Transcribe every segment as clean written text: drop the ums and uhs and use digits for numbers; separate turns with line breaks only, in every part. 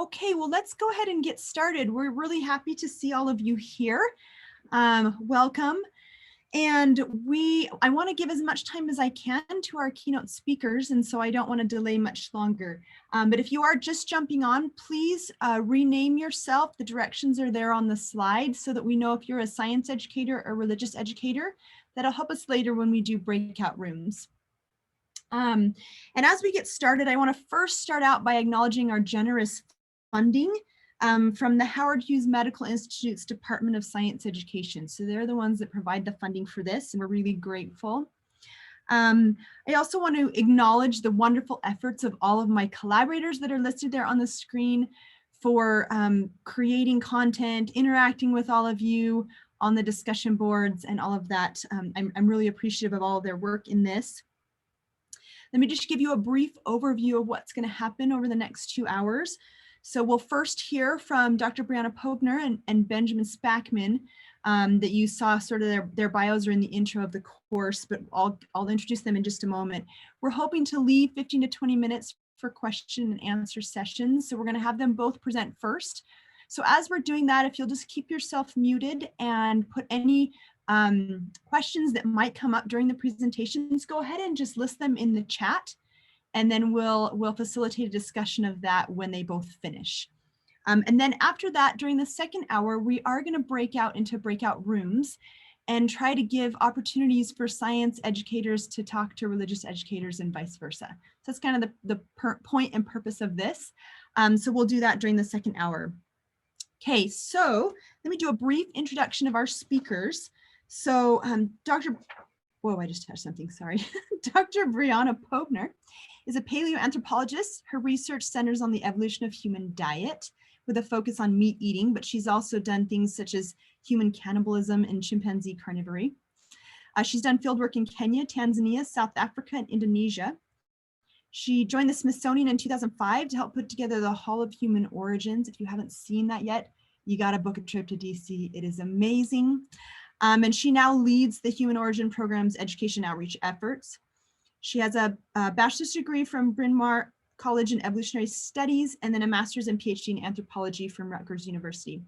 Okay, well, let's go ahead and get started. We're really happy to see all of you here. Welcome. And I want to give as much time as I can to our keynote speakers, and so I don't want to delay much longer. But if you are just jumping on, please rename yourself. The directions are there on the slide so that we know if you're a science educator or religious educator. That'll help us later when we do breakout rooms. And as we get started, I want to first start out by acknowledging our generous funding from the Howard Hughes Medical Institute's Department of Science Education. So they're the ones that provide the funding for this, and we're really grateful. I also want to acknowledge the wonderful efforts of all of my collaborators that are listed there on the screen for creating content, interacting with all of you on the discussion boards and all of that. I'm really appreciative of all of their work in this. Let me just give you a brief overview of what's going to happen over the next 2 hours. So we'll first hear from Dr. Brianna Pogner and Benjamin Spackman that you saw sort of their bios are in the intro of the course, but I'll introduce them in just a moment. We're hoping to leave 15 to 20 minutes for question and answer sessions. So we're going to have them both present first. So as we're doing that, if you'll just keep yourself muted and put any questions that might come up during the presentations, go ahead and just list them in the chat, and then we'll facilitate a discussion of that when they both finish. And then after that, during the second hour, we are going to break out into breakout rooms and try to give opportunities for science educators to talk to religious educators and vice versa. So that's kind of the point and purpose of this. So we'll do that during the second hour. Okay, so let me do a brief introduction of our speakers. So I just touched something, sorry. Dr. Brianna Pogner is a paleoanthropologist. Her research centers on the evolution of human diet with a focus on meat eating, but she's also done things such as human cannibalism and chimpanzee carnivory. She's done fieldwork in Kenya, Tanzania, South Africa, and Indonesia. She joined the Smithsonian in 2005 to help put together the Hall of Human Origins. If you haven't seen that yet, you got to book a trip to DC. It is amazing. And she now leads the Human Origin Program's education outreach efforts. She has a bachelor's degree from Bryn Mawr College in Evolutionary Studies, and then a master's and PhD in anthropology from Rutgers University.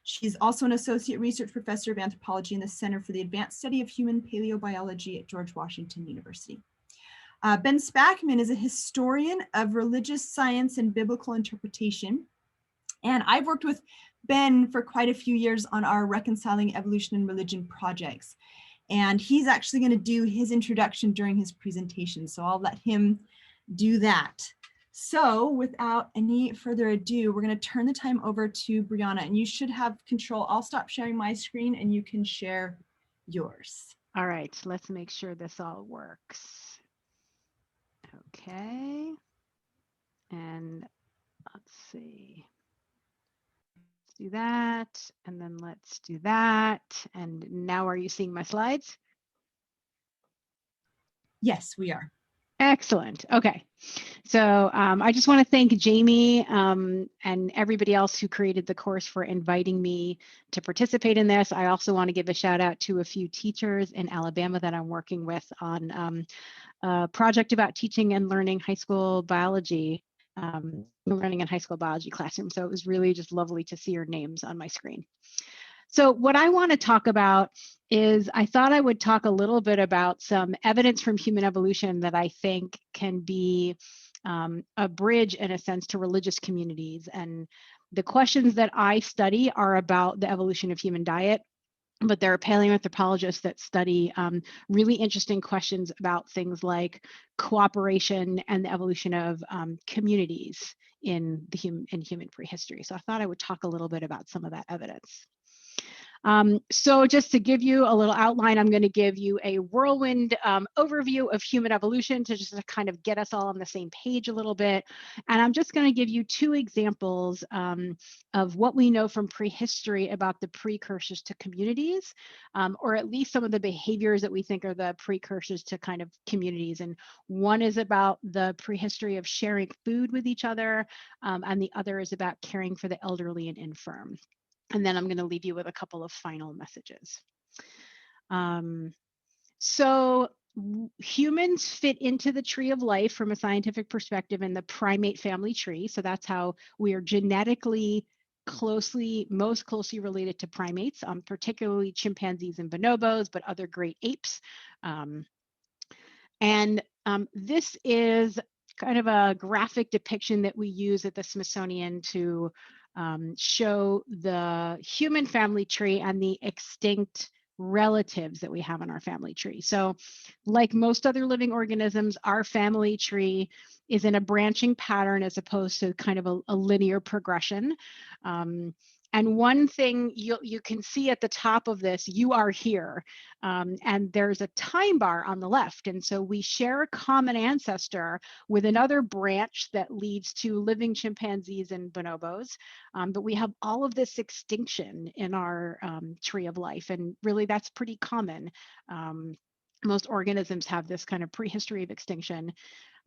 She's also an associate research professor of anthropology in the Center for the Advanced Study of Human Paleobiology at George Washington University. Ben Spackman is a historian of religious science and biblical interpretation. And I've worked with Ben for quite a few years on our Reconciling Evolution and Religion projects. And he's actually going to do his introduction during his presentation. So I'll let him do that. So without any further ado, we're going to turn the time over to Brianna, and you should have control. I'll stop sharing my screen and you can share yours.
All right, so let's make sure this all works. Okay. And let's see. Do that, and then let's do that. And now are you seeing my slides?
Yes, we are.
Excellent. Okay. So I just want to thank Jamie and everybody else who created the course for inviting me to participate in this. I also want to give a shout out to a few teachers in Alabama that I'm working with on a project about teaching and learning high school biology. Running in high school biology classroom. So it was really just lovely to see your names on my screen. So what I want to talk about is I thought I would talk a little bit about some evidence from human evolution that I think can be a bridge in a sense to religious communities. And the questions that I study are about the evolution of human diet. But there are paleoanthropologists that study really interesting questions about things like cooperation and the evolution of communities in human prehistory. So I thought I would talk a little bit about some of that evidence. So just to give you a little outline, I'm going to give you a whirlwind overview of human evolution to just kind of get us all on the same page a little bit. And I'm just going to give you two examples of what we know from prehistory about the precursors to communities, or at least some of the behaviors that we think are the precursors to kind of communities. And one is about the prehistory of sharing food with each other, and the other is about caring for the elderly and infirm. And then I'm going to leave you with a couple of final messages. So humans fit into the tree of life from a scientific perspective in the primate family tree. So that's how we are genetically most closely related to primates, particularly chimpanzees and bonobos, but other great apes. And this is kind of a graphic depiction that we use at the Smithsonian to show the human family tree and the extinct relatives that we have in our family tree. So like most other living organisms, our family tree is in a branching pattern as opposed to kind of a linear progression. And one thing you can see at the top of this, you are here, and there's a time bar on the left. And so we share a common ancestor with another branch that leads to living chimpanzees and bonobos. But we have all of this extinction in our tree of life. And really that's pretty common. Most organisms have this kind of prehistory of extinction.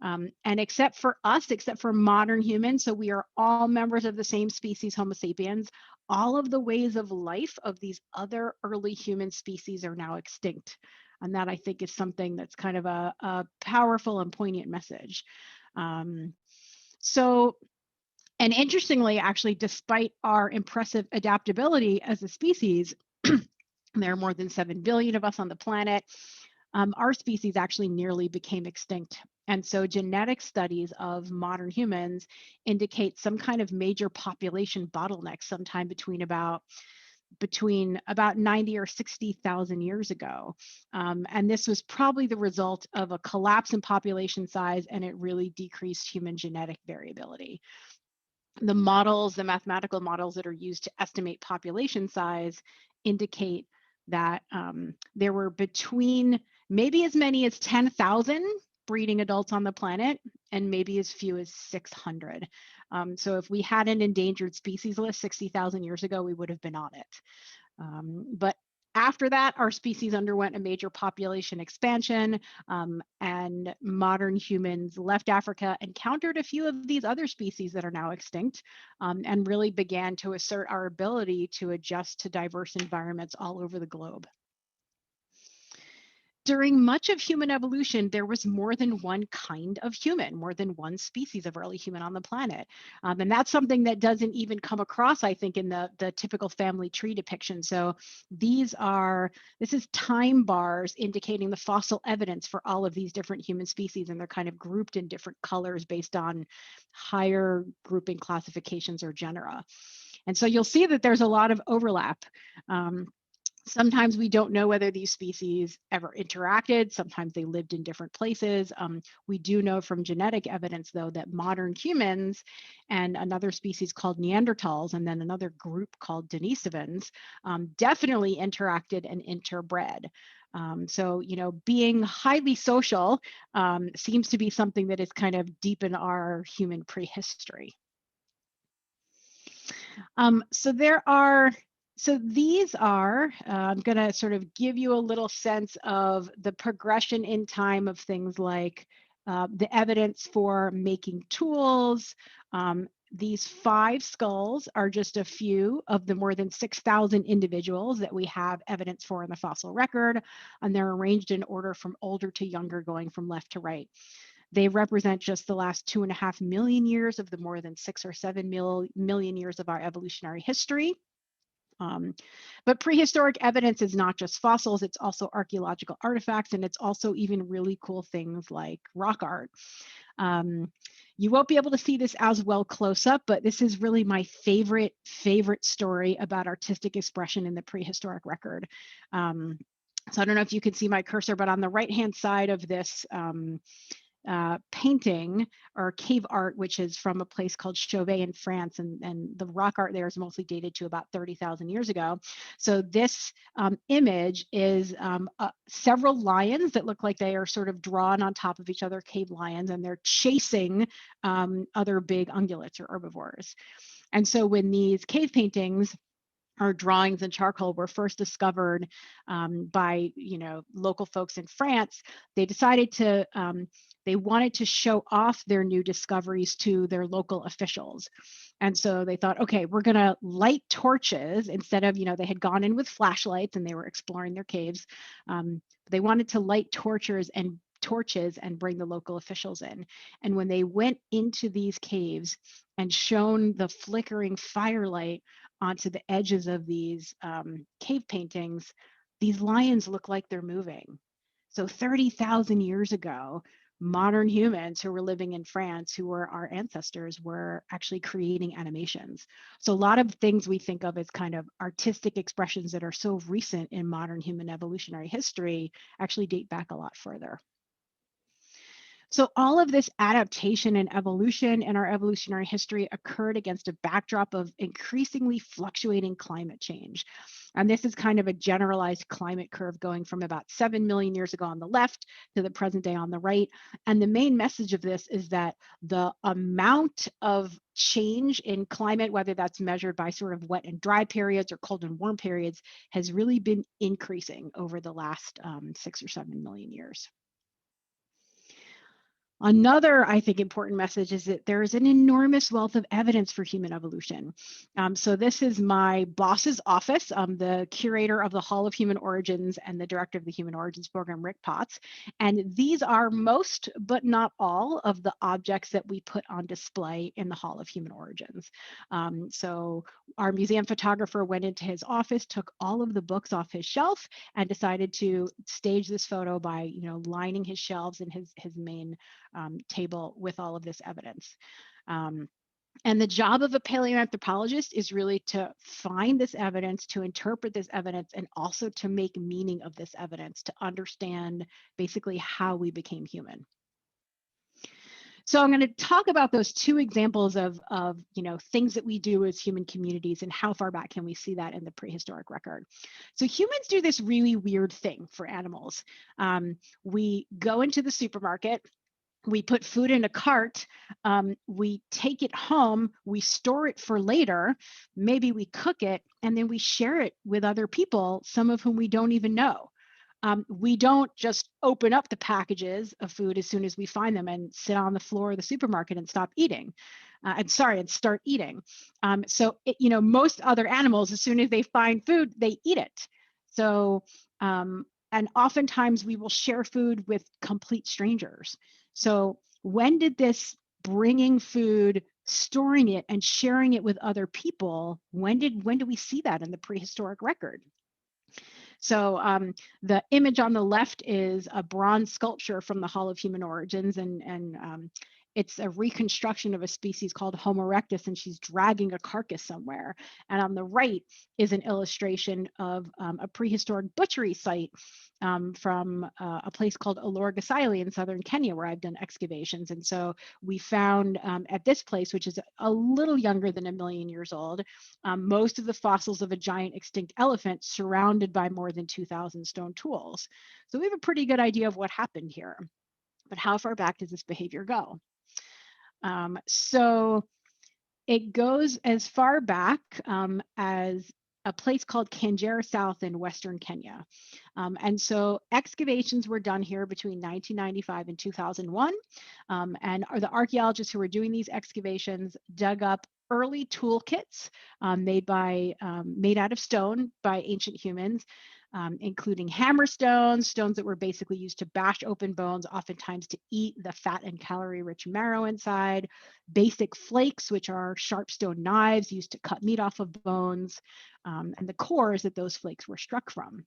And except for us, except for modern humans, so we are all members of the same species, Homo sapiens, all of the ways of life of these other early human species are now extinct. And that I think is something that's kind of a powerful and poignant message. And interestingly, actually, despite our impressive adaptability as a species, there are more than 7 billion of us on the planet. Our species actually nearly became extinct. And so genetic studies of modern humans indicate some kind of major population bottleneck sometime between about 90 or 60,000 years ago. And this was probably the result of a collapse in population size, and it really decreased human genetic variability. The mathematical models that are used to estimate population size indicate that there were between maybe as many as 10,000 breeding adults on the planet and maybe as few as 600. So if we had an endangered species list 60,000 years ago, we would have been on it. But after that, our species underwent a major population expansion, and modern humans left Africa, encountered a few of these other species that are now extinct, and really began to assert our ability to adjust to diverse environments all over the globe. During much of human evolution, there was more than one kind of human, more than one species of early human on the planet. And that's something that doesn't even come across, I think, in the typical family tree depiction. So this is time bars indicating the fossil evidence for all of these different human species, and they're kind of grouped in different colors based on higher grouping classifications or genera. And so you'll see that there's a lot of overlap. Sometimes we don't know whether these species ever interacted. Sometimes they lived in different places. We do know from genetic evidence, though, that modern humans and another species called Neanderthals, and then another group called Denisovans, definitely interacted and interbred. So, being highly social seems to be something that is kind of deep in our human prehistory. So these are, I'm going to sort of give you a little sense of the progression in time of things like the evidence for making tools. These 5 skulls are just a few of the more than 6,000 individuals that we have evidence for in the fossil record, and they're arranged in order from older to younger, going from left to right. They represent just the last 2.5 million years of the more than 6 or 7 million years of our evolutionary history. But prehistoric evidence is not just fossils, it's also archaeological artifacts, and it's also even really cool things like rock art. You won't be able to see this as well close up, but this is really my favorite story about artistic expression in the prehistoric record. So I don't know if you can see my cursor, but on the right-hand side of this painting or cave art, which is from a place called Chauvet in France, and the rock art there is mostly dated to about 30,000 years ago. So this image is several lions that look like they are sort of drawn on top of each other, cave lions, and they're chasing other big ungulates or herbivores. And so when these cave paintings or drawings in charcoal were first discovered by local folks in France, they decided to they wanted to show off their new discoveries to their local officials. And so they thought, okay, we're going to light torches instead of, they had gone in with flashlights and they were exploring their caves. They wanted to light torches and bring the local officials in. And when they went into these caves and shone the flickering firelight onto the edges of these cave paintings, these lions look like they're moving. So 30,000 years ago, modern humans who were living in France, who were our ancestors, were actually creating animations. So a lot of things we think of as kind of artistic expressions that are so recent in modern human evolutionary history actually date back a lot further. So all of this adaptation and evolution in our evolutionary history occurred against a backdrop of increasingly fluctuating climate change. And this is kind of a generalized climate curve going from about 7 million years ago on the left to the present day on the right. And the main message of this is that the amount of change in climate, whether that's measured by sort of wet and dry periods or cold and warm periods, has really been increasing over the last 6 or 7 million years. Another, I think, important message is that there is an enormous wealth of evidence for human evolution. So this is my boss's office. I'm the curator of the Hall of Human Origins and the director of the Human Origins Program, Rick Potts. And these are most, but not all, of the objects that we put on display in the Hall of Human Origins. So our museum photographer went into his office, took all of the books off his shelf, and decided to stage this photo by, lining his shelves in his main table with all of this evidence. And the job of a paleoanthropologist is really to find this evidence, to interpret this evidence, and also to make meaning of this evidence, to understand basically how we became human. So I'm going to talk about those two examples of things that we do as human communities and how far back can we see that in the prehistoric record. So humans do this really weird thing for animals. We go into the supermarket, we put food in a cart, we take it home, we store it for later, maybe we cook it, and then we share it with other people, some of whom we don't even know. We don't just open up the packages of food as soon as we find them and sit on the floor of the supermarket and stop eating. And start eating. Most other animals, as soon as they find food, they eat it. So, and oftentimes we will share food with complete strangers. So when did this bringing food, storing it, and sharing it with other people, when did we see that in the prehistoric record? So the image on the left is a bronze sculpture from the Hall of Human Origins, and it's a reconstruction of a species called Homo erectus, and she's dragging a carcass somewhere. And on the right is an illustration of a prehistoric butchery site from a place called Olorgesailie in southern Kenya, where I've done excavations. And so we found at this place, which is a little younger than 1 million years old, most of the fossils of a giant extinct elephant surrounded by more than 2,000 stone tools. So we have a pretty good idea of what happened here. But how far back does this behavior go? So it goes as far back as a place called Kangera South in Western Kenya. And so excavations were done here between 1995 and 2001. And the archaeologists who were doing these excavations dug up early toolkits made out of stone by ancient humans, including hammerstones, stones that were basically used to bash open bones, oftentimes to eat the fat and calorie-rich marrow inside, basic flakes, which are sharp stone knives used to cut meat off of bones, and the cores that those flakes were struck from.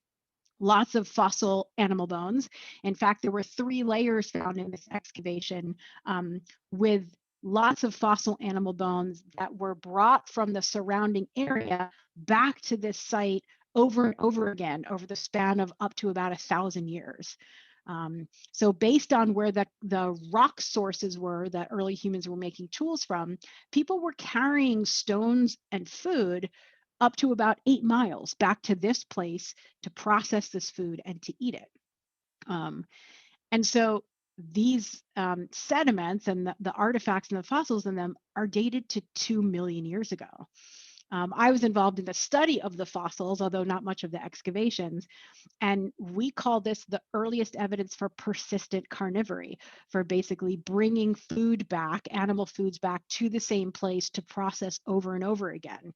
Lots of fossil animal bones. In fact, there were 3 layers found in this excavation with lots of fossil animal bones that were brought from the surrounding area back to this site over and over again over the span of up to about 1,000 years. So based on where the rock sources were that early humans were making tools from, people were carrying stones and food up to about 8 miles back to this place to process this food and to eat it. And so these sediments and the artifacts and the fossils in them are dated to 2 million years ago. I was involved in the study of the fossils, although not much of the excavations. And we call this the earliest evidence for persistent carnivory, for basically bringing food back, animal foods back to the same place to process over and over again.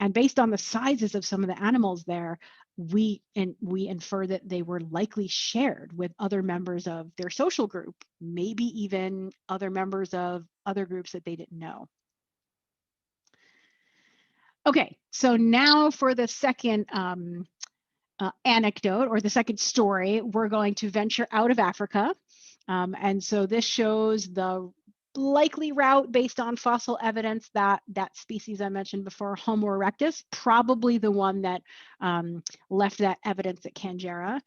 And based on the sizes of some of the animals there, we infer that they were likely shared with other members of their social group, maybe even other members of other groups that they didn't know. Okay, so now for the second anecdote, or the second story, we're going to venture out of Africa. And so this shows the likely route based on fossil evidence that that species I mentioned before, Homo erectus, probably the one that left that evidence at Canberra,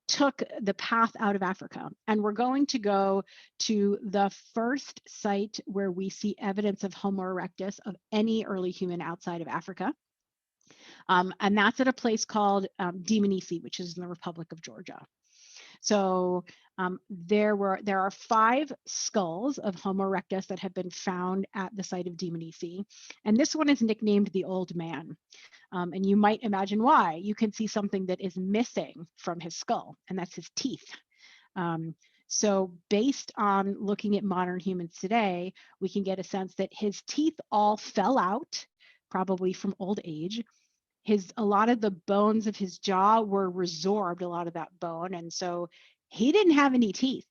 took the path out of Africa. And we're going to go to the first site where we see evidence of Homo erectus, of any early human outside of Africa. And that's at a place called Dmanisi, which is in the Republic of Georgia. So there are 5 skulls of Homo erectus that have been found at the site of Dmanisi, and this one is nicknamed the Old Man. And you might imagine why. You can see something that is missing from his skull, and that's his teeth. So based on looking at modern humans today, we can get a sense that his teeth all fell out, probably from old age. A lot of the bones of his jaw were resorbed, a lot of that bone, and so he didn't have any teeth,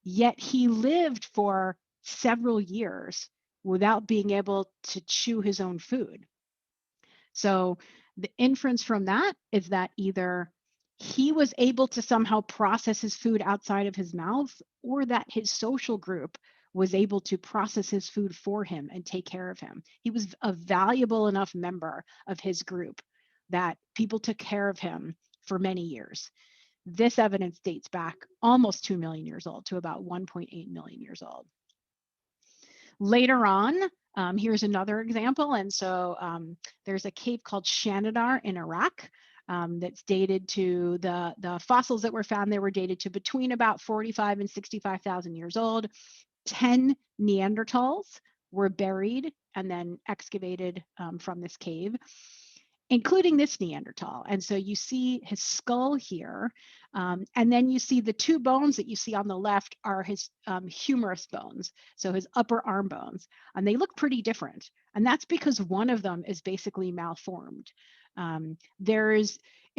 yet he lived for several years without being able to chew his own food. So the inference from that is that either he was able to somehow process his food outside of his mouth, or that his social group was able to process his food for him and take care of him. He was a valuable enough member of his group that people took care of him for many years. This evidence dates back almost 2 million years old, to about 1.8 million years old. Later on, here's another example. And so there's a cave called Shanidar in Iraq that's dated to the fossils that were found. They were dated to between about 45 and 65,000 years old. 10 Neanderthals were buried and then excavated from this cave, including this Neanderthal. And so you see his skull here, and then you see the 2 bones that you see on the left are his humerus bones, so his upper arm bones, and they look pretty different. And that's because one of them is basically malformed.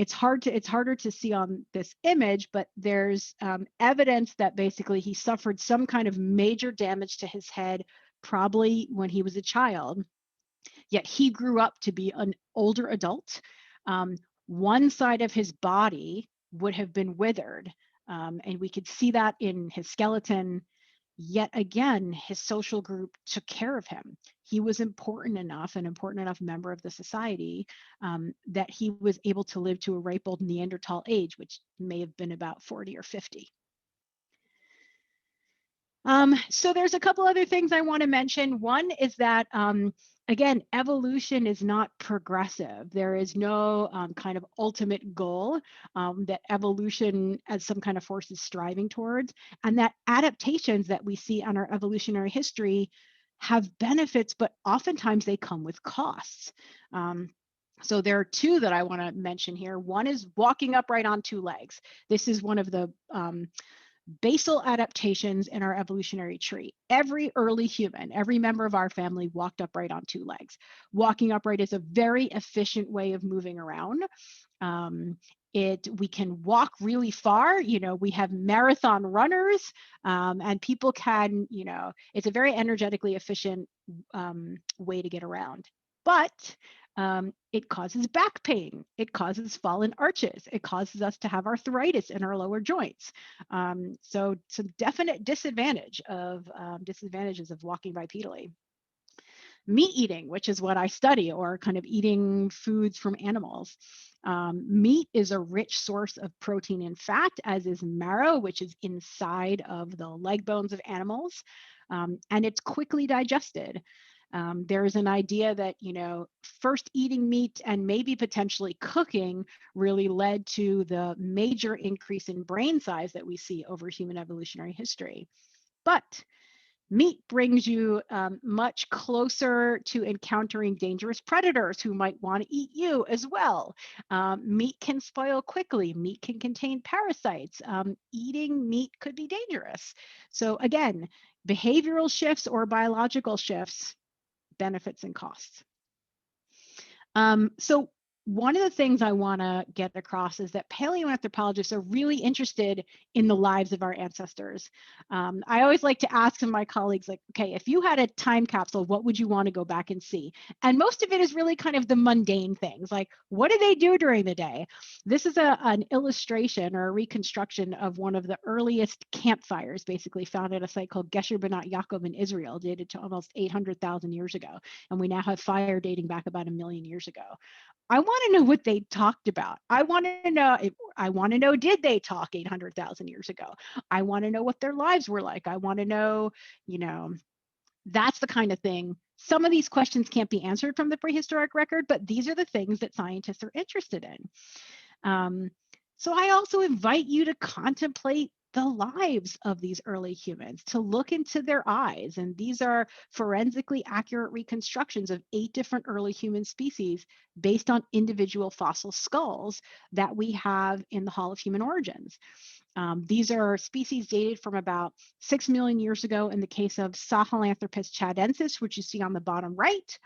It's harder to see on this image, but there's evidence that basically he suffered some kind of major damage to his head, probably when he was a child. Yet he grew up to be an older adult. One side of his body would have been withered, and we could see that in his skeleton. Yet again, his social group took care of him. He was an important enough member of the society that he was able to live to a ripe old Neanderthal age, which may have been about 40 or 50. So there's a couple other things I want to mention. One is that, again, evolution is not progressive. There is no kind of ultimate goal that evolution as some kind of force is striving towards, and that adaptations that we see on our evolutionary history have benefits, but oftentimes they come with costs. So there are 2 that I want to mention here. One is walking upright on 2 legs. This is one of the basal adaptations in our evolutionary tree. Every early human, every member of our family walked upright on 2 legs. Walking upright is a very efficient way of moving around. We can walk really far. We have marathon runners, and people can, it's a very energetically efficient way to get around. But it causes back pain. It causes fallen arches. It causes us to have arthritis in our lower joints. So some definite disadvantages of walking bipedally. Meat eating, which is what I study, or kind of eating foods from animals. Meat is a rich source of protein and fat, as is marrow, which is inside of the leg bones of animals, and it's quickly digested. There's an idea that, first eating meat and maybe potentially cooking really led to the major increase in brain size that we see over human evolutionary history. But Meat brings you much closer to encountering dangerous predators who might want to eat you as well. Meat can spoil quickly. Meat can contain parasites. Eating meat could be dangerous. So again, behavioral shifts or biological shifts, benefits and costs. So one of the things I want to get across is that paleoanthropologists are really interested in the lives of our ancestors. I always like to ask some of my colleagues, like, okay, if you had a time capsule, what would you want to go back and see? And most of it is really kind of the mundane things, like what do they do during the day? This is an illustration or a reconstruction of one of the earliest campfires, basically found at a site called Gesher Benat Yaakov in Israel, dated to almost 800,000 years ago. And we now have fire dating back about 1 million years ago. I want to know what they talked about. I want to know, did they talk 800,000 years ago? I want to know what their lives were like. I want to know, that's the kind of thing. Some of these questions can't be answered from the prehistoric record, but these are the things that scientists are interested in. So I also invite you to contemplate the lives of these early humans, to look into their eyes. And these are forensically accurate reconstructions of 8 different early human species based on individual fossil skulls that we have in the Hall of Human Origins. These are species dated from about 6 million years ago in the case of Sahelanthropus chadensis, which you see on the bottom right,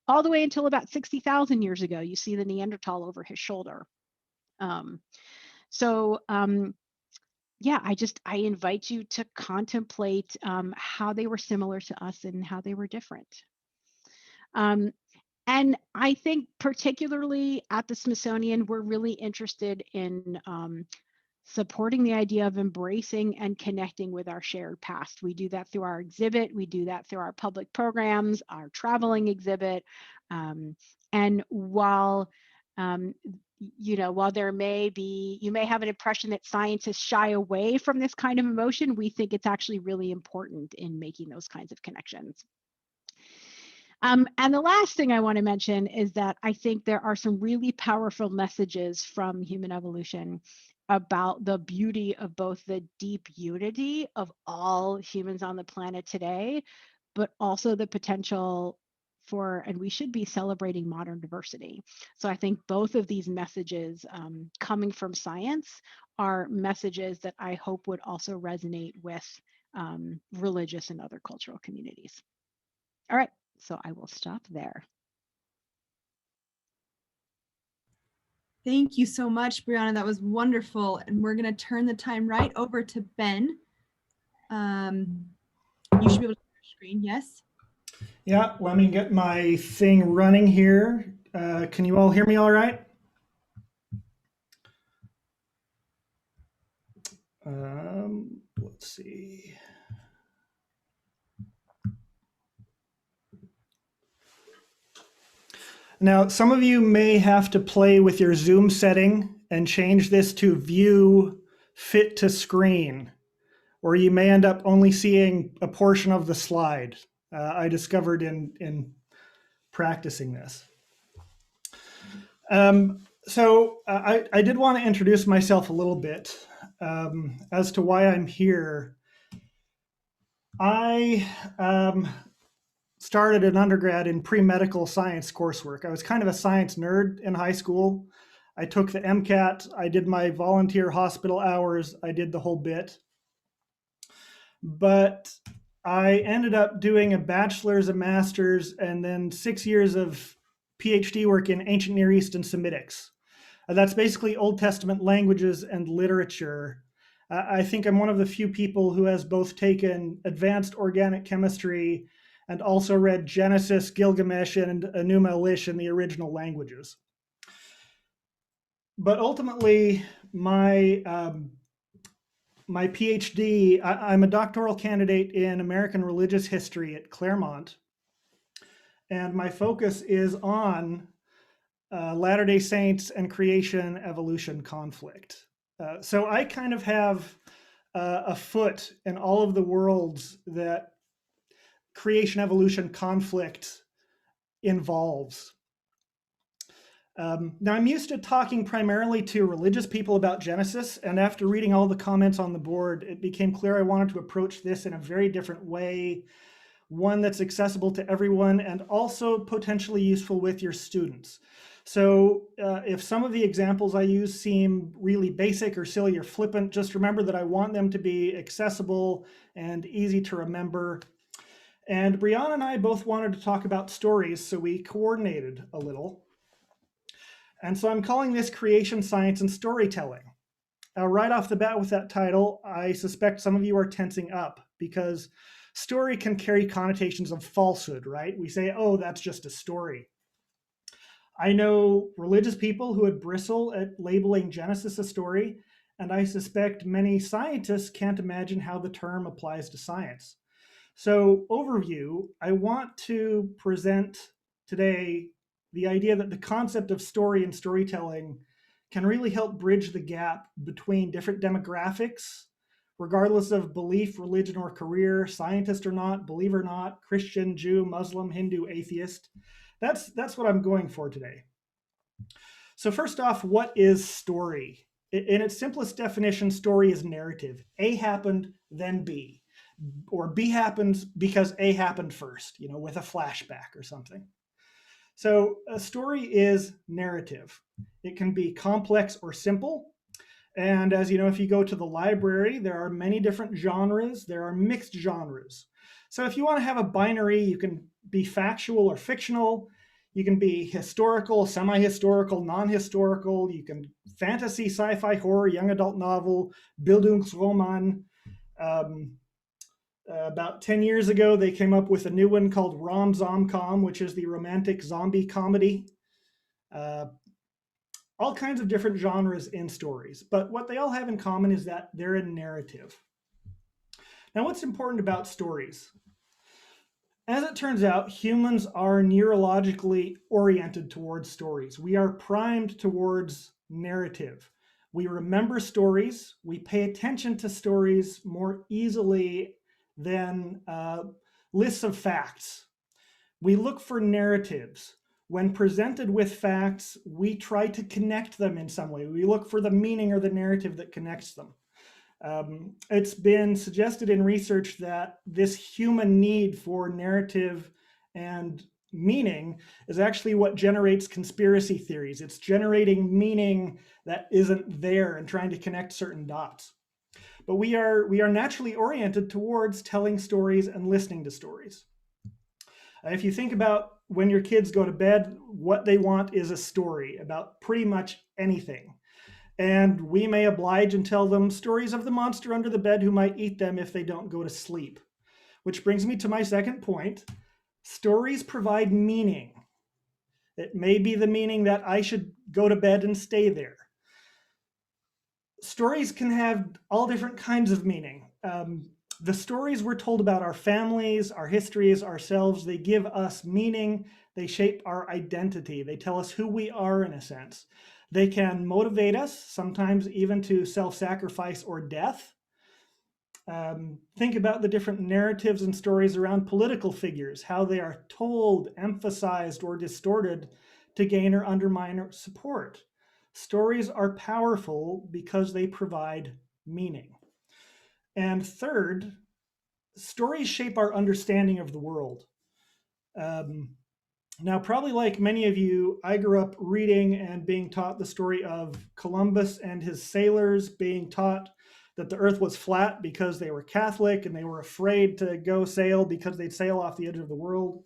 all the way until about 60,000 years ago. You see the Neanderthal over his shoulder. Yeah, I invite you to contemplate how they were similar to us and how they were different. And I think particularly at the Smithsonian, we're really interested in supporting the idea of embracing and connecting with our shared past. We do that through our exhibit. We do that through our public programs, our traveling exhibit. And while while you may have an impression that scientists shy away from this kind of emotion, we think it's actually really important in making those kinds of connections. And the last thing I want to mention is that I think there are some really powerful messages from human evolution about the beauty of both the deep unity of all humans on the planet today, but also the potential for, and we should be celebrating modern diversity. So I think both of these messages coming from science are messages that I hope would also resonate with religious and other cultural communities. All right, so I will stop there.
Thank you so much, Brianna. That was wonderful. And we're going to turn the time right over to Ben. You should be able to share your screen. Yes?
Yeah, let me get my thing running here. Can you all hear me all right? Let's see. Now, some of you may have to play with your Zoom setting and change this to view fit to screen, or you may end up only seeing a portion of the slide. I discovered in practicing this. So I did want to introduce myself a little bit as to why I'm here. I started an undergrad in pre-medical science coursework. I was kind of a science nerd in high school. I took the MCAT, I did my volunteer hospital hours, I did the whole bit. But I ended up doing a bachelor's, a master's, and then 6 years of PhD work in ancient Near East and Semitics. That's basically Old Testament languages and literature. I think I'm one of the few people who has both taken advanced organic chemistry and also read Genesis, Gilgamesh, and Enuma Elish in the original languages. But ultimately, my PhD, I'm a doctoral candidate in American religious history at Claremont. And my focus is on Latter-day Saints and creation evolution conflict. So I kind of have a foot in all of the worlds that creation evolution conflict involves. Now, I'm used to talking primarily to religious people about Genesis, and after reading all the comments on the board, it became clear I wanted to approach this in a very different way, one that's accessible to everyone and also potentially useful with your students. So if some of the examples I use seem really basic or silly or flippant, just remember that I want them to be accessible and easy to remember. And Brianna and I both wanted to talk about stories, so we coordinated a little. And so I'm calling this Creation Science and Storytelling. Now, right off the bat with that title, I suspect some of you are tensing up because story can carry connotations of falsehood, right? We say, oh, that's just a story. I know religious people who would bristle at labeling Genesis a story, and I suspect many scientists can't imagine how the term applies to science. So, overview, I want to present today the idea that the concept of story and storytelling can really help bridge the gap between different demographics, regardless of belief, religion, or career, scientist or not, believer or not, Christian, Jew, Muslim, Hindu, atheist. That's what I'm going for today. So first off, what is story? In its simplest definition, story is narrative. A happened, then B. Or B happens because A happened first, with a flashback or something. So a story is narrative. It can be complex or simple. And as you know, if you go to the library, there are many different genres. There are mixed genres. So if you want to have a binary, you can be factual or fictional. You can be historical, semi-historical, non-historical. You can fantasy, sci-fi, horror, young adult novel, Bildungsroman. About 10 years ago, they came up with a new one called Rom-Zom-Com, which is the romantic zombie comedy. All kinds of different genres in stories, but what they all have in common is that they're a narrative. Now, what's important about stories? As it turns out, humans are neurologically oriented towards stories. We are primed towards narrative. We remember stories. We pay attention to stories more easily than lists of facts. We look for narratives. When presented with facts, we try to connect them in some way. We look for the meaning or the narrative that connects them. It's been suggested in research that this human need for narrative and meaning is actually what generates conspiracy theories. It's generating meaning that isn't there and trying to connect certain dots. But we are naturally oriented towards telling stories and listening to stories. If you think about when your kids go to bed, what they want is a story about pretty much anything. And we may oblige and tell them stories of the monster under the bed who might eat them if they don't go to sleep. Which brings me to my second point. Stories provide meaning. It may be the meaning that I should go to bed and stay there. Stories can have all different kinds of meaning. The stories we're told about our families, our histories, ourselves, they give us meaning. They shape our identity. They tell us who we are in a sense. They can motivate us, sometimes even to self-sacrifice or death. Think about the different narratives and stories around political figures, how they are told, emphasized, or distorted to gain or undermine support. Stories are powerful because they provide meaning. And third, stories shape our understanding of the world. Now, probably like many of you, I grew up reading and being taught the story of Columbus and his sailors being taught that the earth was flat because they were Catholic and they were afraid to go sail because they'd sail off the edge of the world.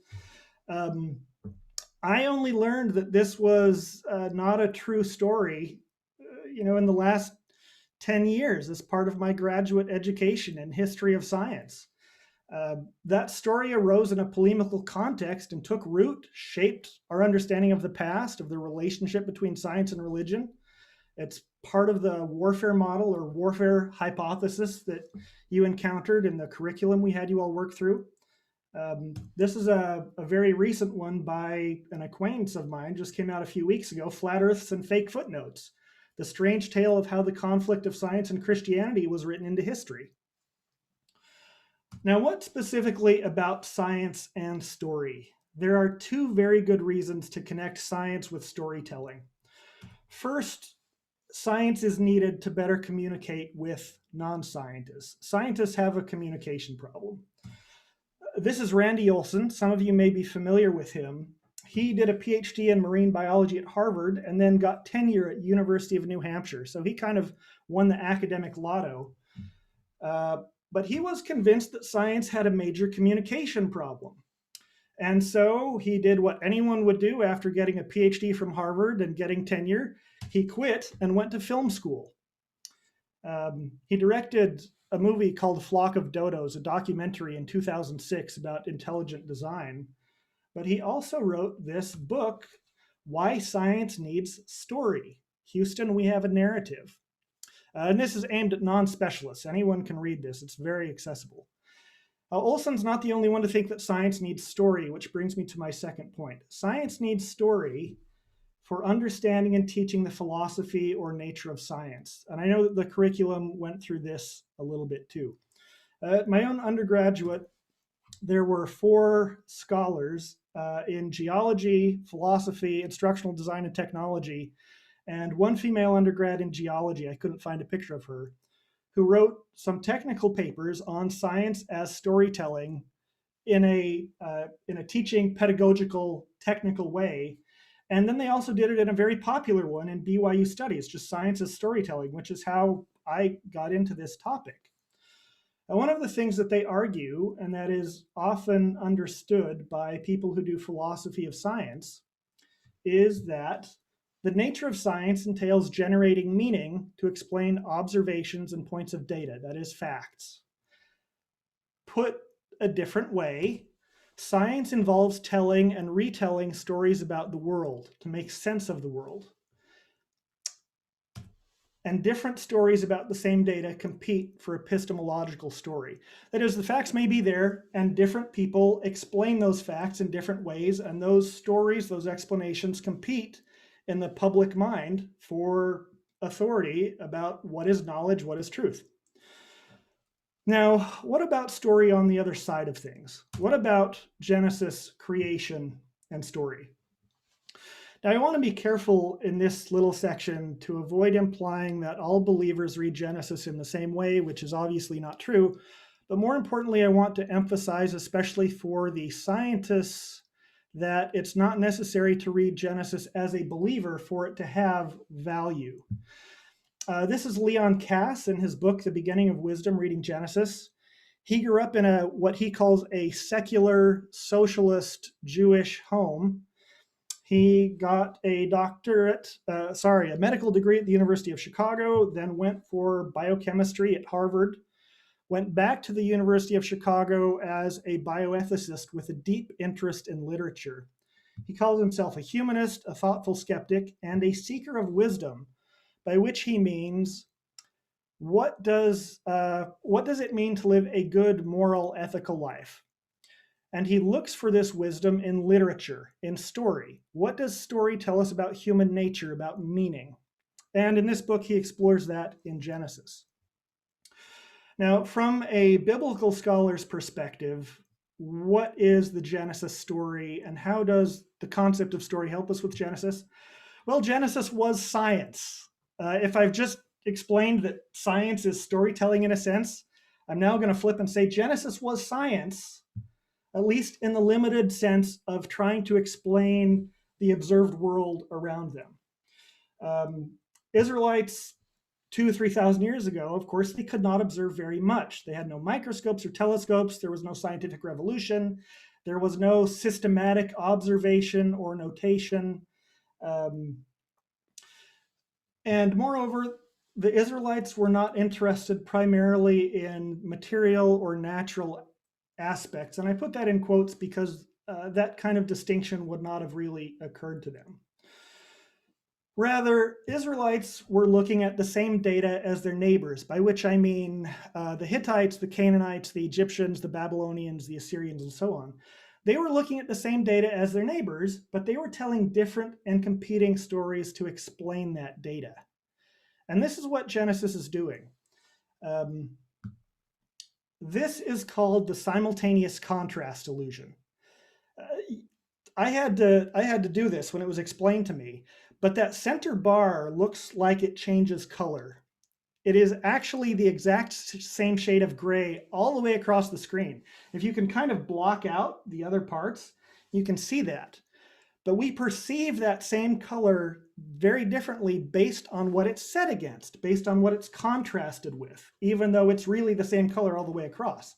I only learned that this was not a true story, in the last 10 years as part of my graduate education in history of science. That story arose in a polemical context and took root, shaped our understanding of the past, of the relationship between science and religion. It's part of the warfare model or warfare hypothesis that you encountered in the curriculum we had you all work through. This is a very recent one by an acquaintance of mine, just came out a few weeks ago, Flat Earths and Fake Footnotes, the strange tale of how the conflict of science and Christianity was written into history. Now, what specifically about science and story? there are two very good reasons to connect science with storytelling. First, science is needed to better communicate with non-scientists. Scientists have a communication problem. This is Randy Olson. Some of you may be familiar with him. He did a PhD in marine biology at Harvard and then got tenure at University of New Hampshire. So he kind of won the academic lotto. But he was convinced that science had a major communication problem. And so he did what anyone would do after getting a PhD from Harvard and getting tenure. He quit and went to film school. He directed a movie called Flock of Dodos, a documentary in 2006 about intelligent design. But he also wrote this book, Why Science Needs Story. Houston, we have a narrative. And this is aimed at non-specialists. Anyone can read this. It's very accessible. Olson's not the only one to think that science needs story, which brings me to my second point. Science needs story for understanding and teaching the philosophy or nature of science. And I know that the curriculum went through this a little bit too. My own undergraduate, there were 4 scholars in geology, philosophy, instructional design, and technology, and 1 female undergrad in geology, I couldn't find a picture of her, who wrote some technical papers on science as storytelling in a teaching, pedagogical, technical way. And then they also did it in a very popular one in BYU Studies, just science as storytelling, which is how I got into this topic. And one of the things that they argue, and that is often understood by people who do philosophy of science, is that the nature of science entails generating meaning to explain observations and points of data, that is, facts. Put a different way, science involves telling and retelling stories about the world to make sense of the world. And different stories about the same data compete for epistemological story. That is, the facts may be there, and different people explain those facts in different ways, and those stories, those explanations compete in the public mind for authority about what is knowledge, what is truth. Now, what about story on the other side of things? What about Genesis, creation, and story? Now, I want to be careful in this little section to avoid implying that all believers read Genesis in the same way, which is obviously not true. But more importantly, I want to emphasize, especially for the scientists, that it's not necessary to read Genesis as a believer for it to have value. This is Leon Kass in his book, The Beginning of Wisdom, Reading Genesis. He grew up in what he calls a secular, socialist, Jewish home. He got a medical degree at the University of Chicago, then went for biochemistry at Harvard, went back to the University of Chicago as a bioethicist with a deep interest in literature. He calls himself a humanist, a thoughtful skeptic, and a seeker of wisdom, by which he means what does it mean to live a good, moral, ethical life? And he looks for this wisdom in literature, in story. What does story tell us about human nature, about meaning? And in this book, he explores that in Genesis. Now, from a biblical scholar's perspective, what is the Genesis story, and how does the concept of story help us with Genesis? Well, Genesis was science. If I've just explained that science is storytelling in a sense, I'm now going to flip and say Genesis was science, at least in the limited sense of trying to explain the observed world around them. Israelites 2,000 to 3,000 years ago, of course, they could not observe very much. They had no microscopes or telescopes. There was no scientific revolution. There was no systematic observation or notation. And moreover, the Israelites were not interested primarily in material or natural aspects. And I put that in quotes because that kind of distinction would not have really occurred to them. Rather, Israelites were looking at the same data as their neighbors, by which I mean the Hittites, the Canaanites, the Egyptians, the Babylonians, the Assyrians, and so on. They were looking at the same data as their neighbors, but they were telling different and competing stories to explain that data. And this is what Genesis is doing. This is called the simultaneous contrast illusion. I had to do this when it was explained to me, but that center bar looks like it changes color. It is actually the exact same shade of gray all the way across the screen. If you can kind of block out the other parts, you can see that. But we perceive that same color very differently based on what it's set against, based on what it's contrasted with, even though it's really the same color all the way across.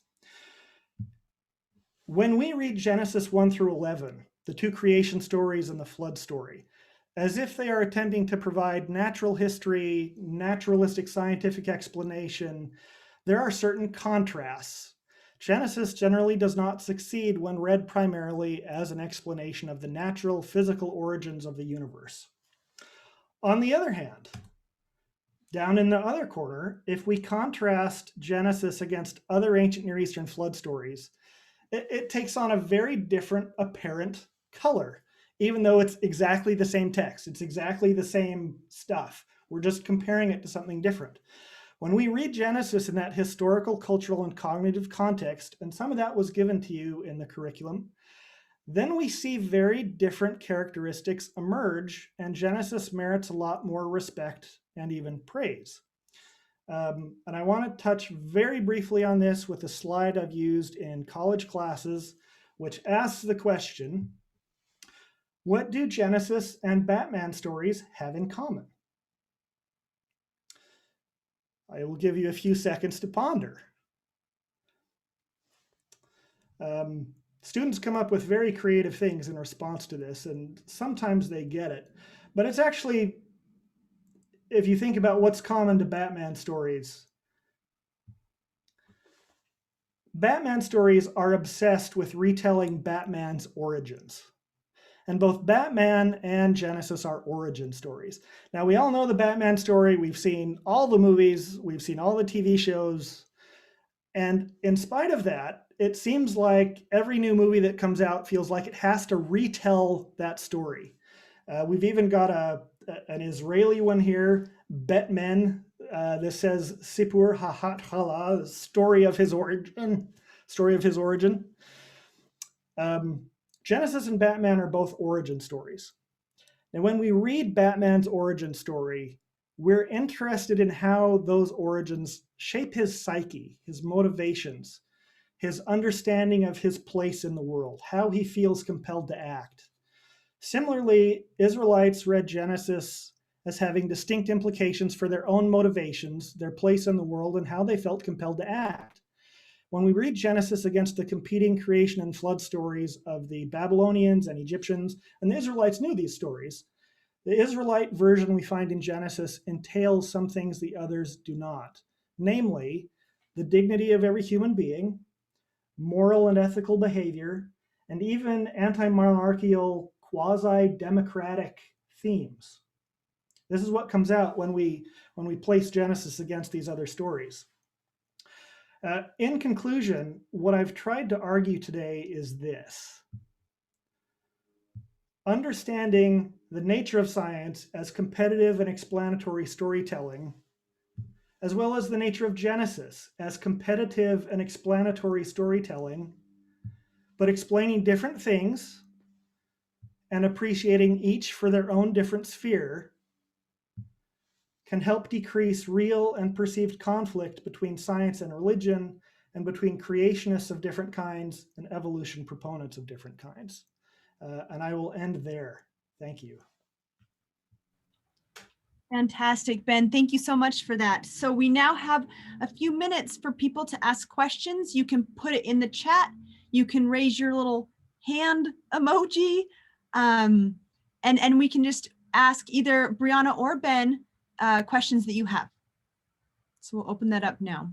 When we read Genesis 1 through 11, the two creation stories and the flood story, as if they are attempting to provide natural history, naturalistic scientific explanation, there are certain contrasts. Genesis generally does not succeed when read primarily as an explanation of the natural physical origins of the universe. On the other hand, down in the other corner, if we contrast Genesis against other ancient Near Eastern flood stories, it takes on a very different apparent color, even though it's exactly the same text. It's exactly the same stuff. We're just comparing it to something different. When we read Genesis in that historical, cultural, and cognitive context, and some of that was given to you in the curriculum, then we see very different characteristics emerge, and Genesis merits a lot more respect and even praise. And I want to touch very briefly on this with a slide I've used in college classes, which asks the question, what do Genesis and Batman stories have in common? I will give you a few seconds to ponder. Students come up with very creative things in response to this, and sometimes they get it. But it's actually, if you think about what's common to Batman stories are obsessed with retelling Batman's origins. And both Batman and Genesis are origin stories. Now, we all know the Batman story. We've seen all the movies. We've seen all the TV shows. And in spite of that, it seems like every new movie that comes out feels like it has to retell that story. We've even got an Israeli one here, Batman. This says Sipur Hahat Hala, story of his origin. Genesis and Batman are both origin stories. And when we read Batman's origin story, we're interested in how those origins shape his psyche, his motivations, his understanding of his place in the world, how he feels compelled to act. Similarly, Israelites read Genesis as having distinct implications for their own motivations, their place in the world, and how they felt compelled to act. When we read Genesis against the competing creation and flood stories of the Babylonians and Egyptians, and the Israelites knew these stories, the Israelite version we find in Genesis entails some things the others do not, namely the dignity of every human being, moral and ethical behavior, and even anti-monarchical, quasi-democratic themes. This is what comes out when we place Genesis against these other stories. In conclusion, what I've tried to argue today is this. Understanding the nature of science as competitive and explanatory storytelling, as well as the nature of Genesis as competitive and explanatory storytelling, but explaining different things and appreciating each for their own different sphere, can help decrease real and perceived conflict between science and religion, and between creationists of different kinds and evolution proponents of different kinds. And I will end there. Thank you.
Fantastic, Ben. Thank you so much for that. So we now have a few minutes for people to ask questions. You can put it in the chat. You can raise your little hand emoji. And we can just ask either Brianna or Ben questions that you have. So we'll open that up now.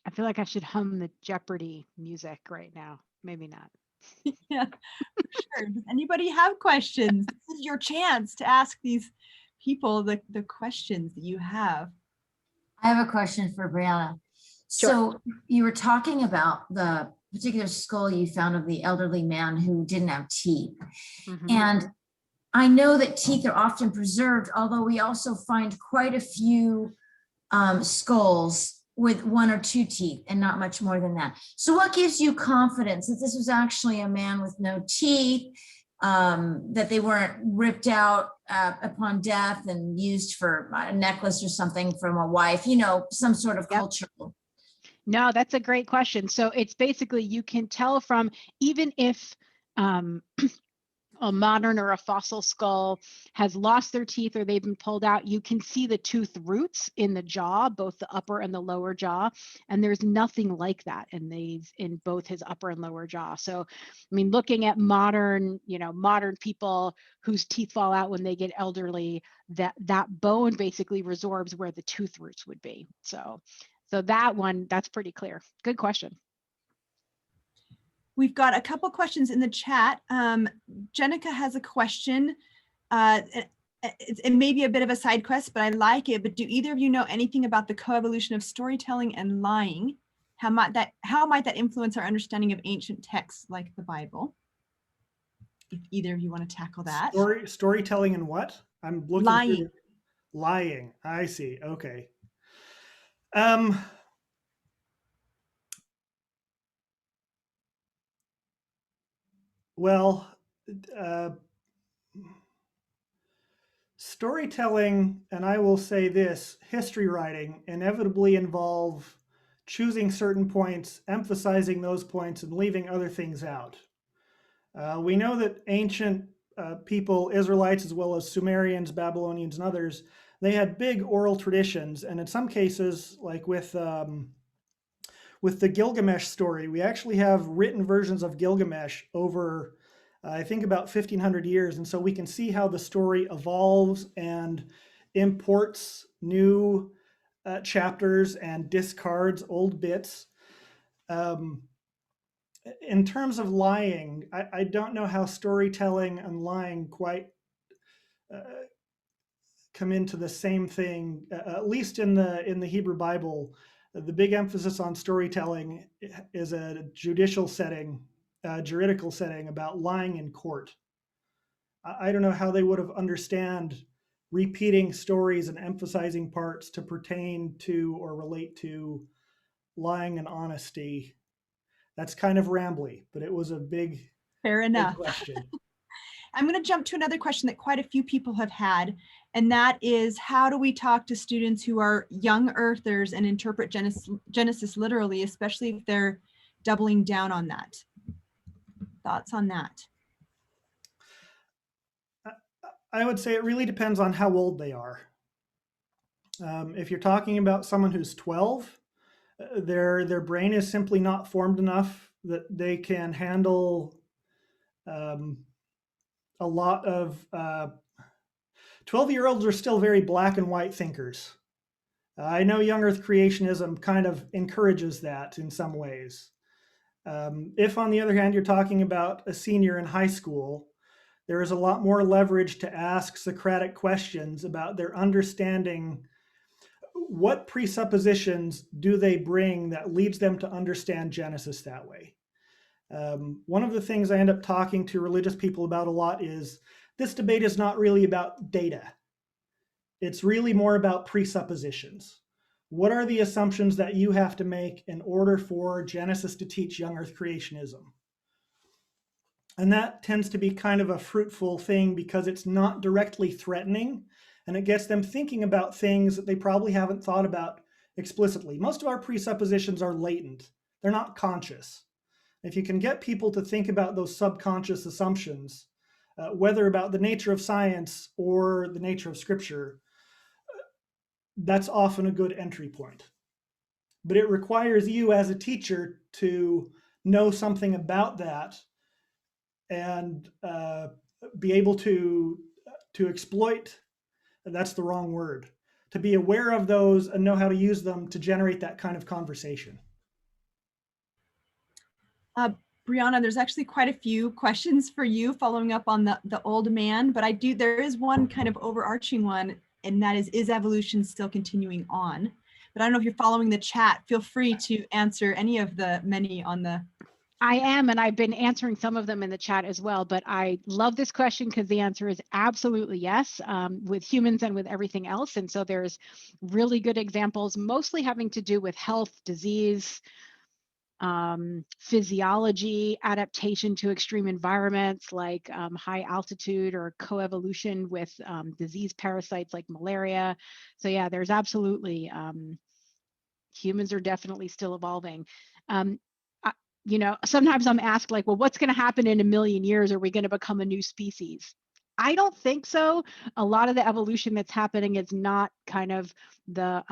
I feel like I should hum the Jeopardy music right now. Maybe not.
Yeah, for sure. Does anybody have questions? This is your chance to ask these people the questions that you have.
I have a question for Brianna. So you were talking about the particular skull you found of the elderly man who didn't have teeth.
Mhm.
And I know that teeth are often preserved, although we also find quite a few skulls with 1 or 2 teeth and not much more than that. So what gives you confidence that this was actually a man with no teeth, that they weren't ripped out upon death and used for a necklace or something from a wife, you know, some sort of
Yep.
cultural?
No, that's a great question. So it's basically, you can tell from, even if a modern or a fossil skull has lost their teeth or they've been pulled out, you can see the tooth roots in the jaw, both the upper and the lower jaw. And there's nothing like that in both his upper and lower jaw. So, I mean, looking at modern people whose teeth fall out when they get elderly, that bone basically resorbs where the tooth roots would be. So that one, that's pretty clear. Good question.
We've got a couple questions in the chat. Jenica has a question. It may be a bit of a side quest, but I like it. But do either of you know anything about the coevolution of storytelling and lying? How might that influence our understanding of ancient texts like the Bible? If either of you want to tackle that.
Storytelling and what? I'm looking
Lying.
through lying. I see. Okay. Well, storytelling, and I will say this, history writing inevitably involve choosing certain points, emphasizing those points, and leaving other things out. We know that ancient people, Israelites as well as Sumerians, Babylonians, and others, they had big oral traditions, and in some cases, like with the Gilgamesh story, we actually have written versions of Gilgamesh over, I think, about 1,500 years. And so we can see how the story evolves and imports new chapters and discards old bits. In terms of lying, I don't know how storytelling and lying quite come into the same thing. At least in the Hebrew Bible, the big emphasis on storytelling is a juridical setting about lying in court. I don't know how they would have understand repeating stories and emphasizing parts to pertain to or relate to lying and honesty. That's kind of rambly, but it was a big,
Fair enough.
big question.
I'm going to jump to another question that quite a few people have had, and that is, how do we talk to students who are young earthers and interpret Genesis literally, especially if they're doubling down on that? Thoughts on that?
I would say it really depends on how old they are. If you're talking about someone who's 12, their brain is simply not formed enough that they can handle a lot of 12-year-olds are still very black and white thinkers. I know young earth creationism kind of encourages that in some ways. If, on the other hand, you're talking about a senior in high school, there is a lot more leverage to ask Socratic questions about their understanding. What presuppositions do they bring that leads them to understand Genesis that way? One of the things I end up talking to religious people about a lot is this debate is not really about data. It's really more about presuppositions. What are the assumptions that you have to make in order for Genesis to teach young earth creationism? And that tends to be kind of a fruitful thing because it's not directly threatening, and it gets them thinking about things that they probably haven't thought about explicitly. Most of our presuppositions are latent. They're not conscious. If you can get people to think about those subconscious assumptions, whether about the nature of science or the nature of scripture, that's often a good entry point. But it requires you as a teacher to know something about that and be able to exploit, that's the wrong word, to be aware of those and know how to use them to generate that kind of conversation.
Brianna, there's actually quite a few questions for you following up on the old man, but there is one kind of overarching one, and that is evolution still continuing on? but I don't know if you're following the chat. Feel free to answer any of the many on the.
I am, and I've been answering some of them in the chat as well, but I love this question because the answer is absolutely yes, with humans and with everything else. And so there's really good examples, mostly having to do with health, disease, physiology, adaptation to extreme environments like high altitude or coevolution with disease parasites like malaria. So yeah, there's absolutely, humans are definitely still evolving. You know, sometimes I'm asked like, well, what's going to happen in a million years? Are we going to become a new species? I don't think so. A lot of the evolution that's happening is not kind of the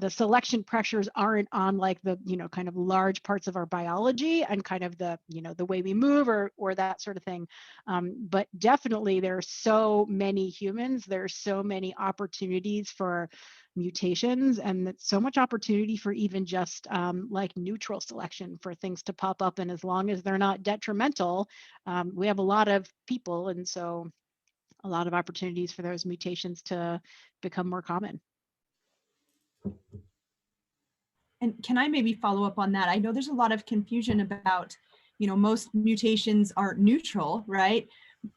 selection pressures aren't on like the, you know, kind of large parts of our biology and kind of the, you know, the way we move or that sort of thing. But definitely there are so many humans, there's so many opportunities for mutations, and that's so much opportunity for even just like neutral selection for things to pop up. And as long as they're not detrimental, we have a lot of people, and so a lot of opportunities for those mutations to become more common.
And can I maybe follow up on that? I know there's a lot of confusion about, you know, most mutations are neutral, right?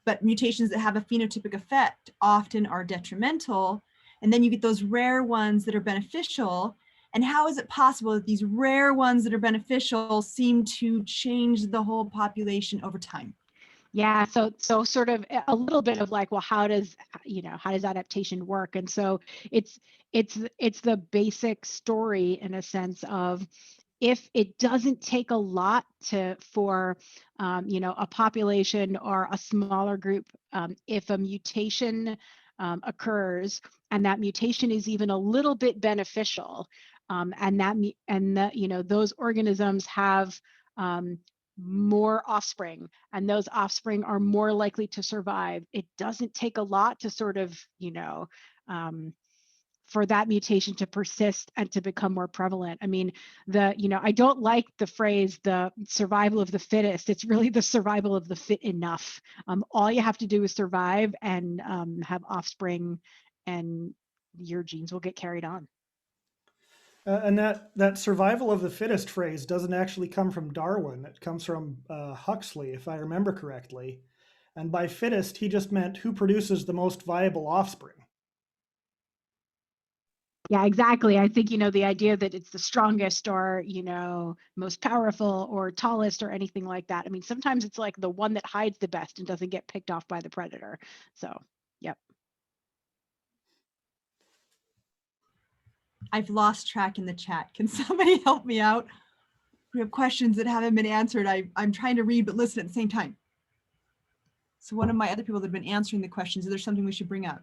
But mutations that have a phenotypic effect often are detrimental. And then you get those rare ones that are beneficial. And how is it possible that these rare ones that are beneficial seem to change the whole population over time?
Yeah, so sort of a little bit of like, well, how does, you know, how does adaptation work? And so it's the basic story in a sense of, if it doesn't take a lot for you know, a population or a smaller group, if a mutation occurs and that mutation is even a little bit beneficial, you know, those organisms have more offspring, and those offspring are more likely to survive. It doesn't take a lot to sort of, you know, for that mutation to persist and to become more prevalent. I mean, you know, I don't like the phrase, the survival of the fittest. It's really the survival of the fit enough. All you have to do is survive and have offspring, and your genes will get carried on.
And that survival of the fittest phrase doesn't actually come from Darwin. It comes from Huxley, if I remember correctly. And by fittest, he just meant who produces the most viable offspring.
Yeah, exactly. I think, you know, the idea that it's the strongest or, you know, most powerful or tallest or anything like that. I mean, sometimes it's like the one that hides the best and doesn't get picked off by the predator. So, yep.
I've lost track in the chat. Can somebody help me out? We have questions that haven't been answered. I'm trying to read but listen at the same time. So one of my other people that have been answering the questions, is there something we should bring up?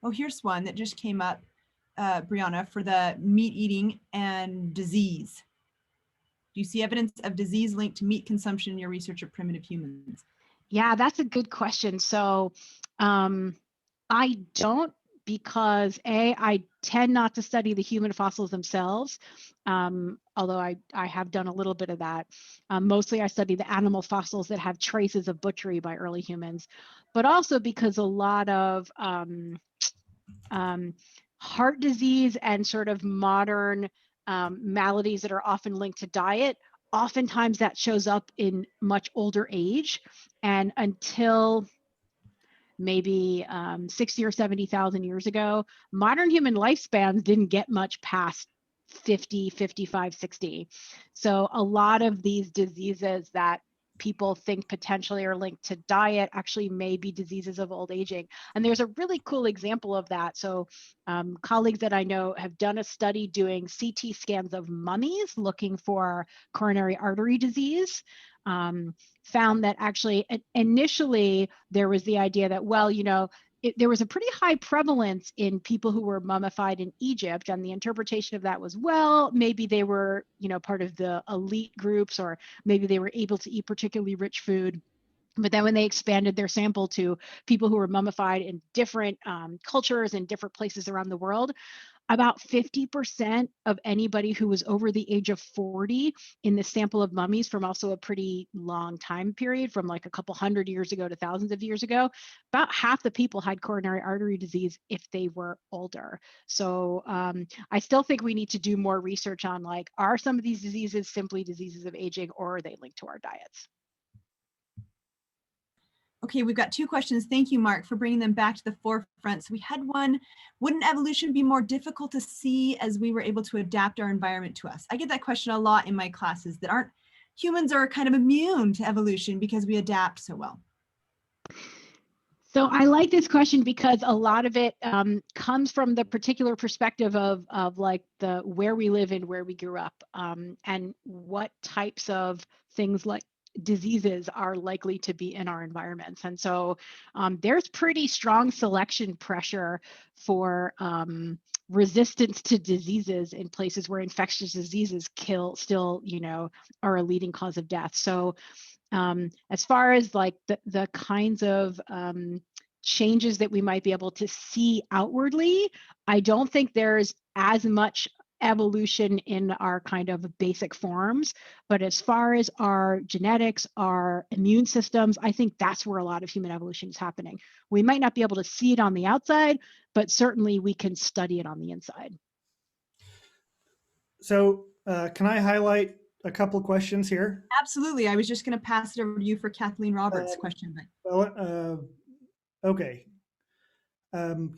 Oh, here's one that just came up, Brianna, for the meat eating and disease. Do you see evidence of disease linked to meat consumption in your research of primitive humans?
Yeah, that's a good question. So I don't, because I tend not to study the human fossils themselves, although I have done a little bit of that. Mostly I study the animal fossils that have traces of butchery by early humans, but also because a lot of heart disease and sort of modern maladies that are often linked to diet, oftentimes that shows up in much older age. And until maybe 60 or 70,000 years ago, modern human lifespans didn't get much past 50, 55, 60. So a lot of these diseases that people think potentially are linked to diet actually may be diseases of old aging. And there's a really cool example of that. So colleagues that I know have done a study doing CT scans of mummies looking for coronary artery disease. Found that actually initially there was the idea that, well, you know, there was a pretty high prevalence in people who were mummified in Egypt, and the interpretation of that was, well, maybe they were, you know, part of the elite groups, or maybe they were able to eat particularly rich food. But then when they expanded their sample to people who were mummified in different cultures and different places around the world, about 50% of anybody who was over the age of 40 in the sample of mummies from also a pretty long time period, from like a couple hundred years ago to thousands of years ago, about half the people had coronary artery disease if they were older. So I still think we need to do more research on, like, are some of these diseases simply diseases of aging, or are they linked to our diets?
Okay, we've got two questions. Thank you, Mark, for bringing them back to the forefront. So we had one, wouldn't evolution be more difficult to see as we were able to adapt our environment to us? I get that question a lot in my classes, that aren't humans are kind of immune to evolution because we adapt so well.
So I like this question because a lot of it comes from the particular perspective of like the where we live and where we grew up, and what types of things like diseases are likely to be in our environments. And so there's pretty strong selection pressure for resistance to diseases in places where infectious diseases still, are a leading cause of death. So as far as like the kinds of changes that we might be able to see outwardly, I don't think there's as much evolution in our kind of basic forms. But as far as our genetics, our immune systems, I think that's where a lot of human evolution is happening. We might not be able to see it on the outside, but certainly we can study it on the inside.
So can I highlight a couple questions here?
Absolutely. I was just going to pass it over to you for Kathleen Roberts' question. But
Well, okay.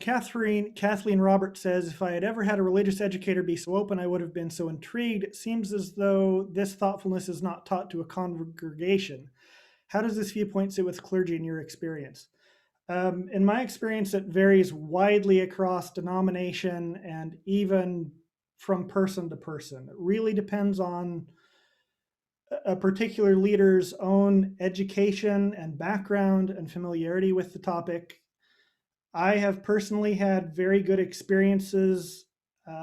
Kathleen Roberts says, if I had ever had a religious educator be so open, I would have been so intrigued. It seems as though this thoughtfulness is not taught to a congregation. How does this viewpoint sit with clergy in your experience? In my experience, it varies widely across denomination and even from person to person. It really depends on a particular leader's own education and background and familiarity with the topic. I have personally had very good experiences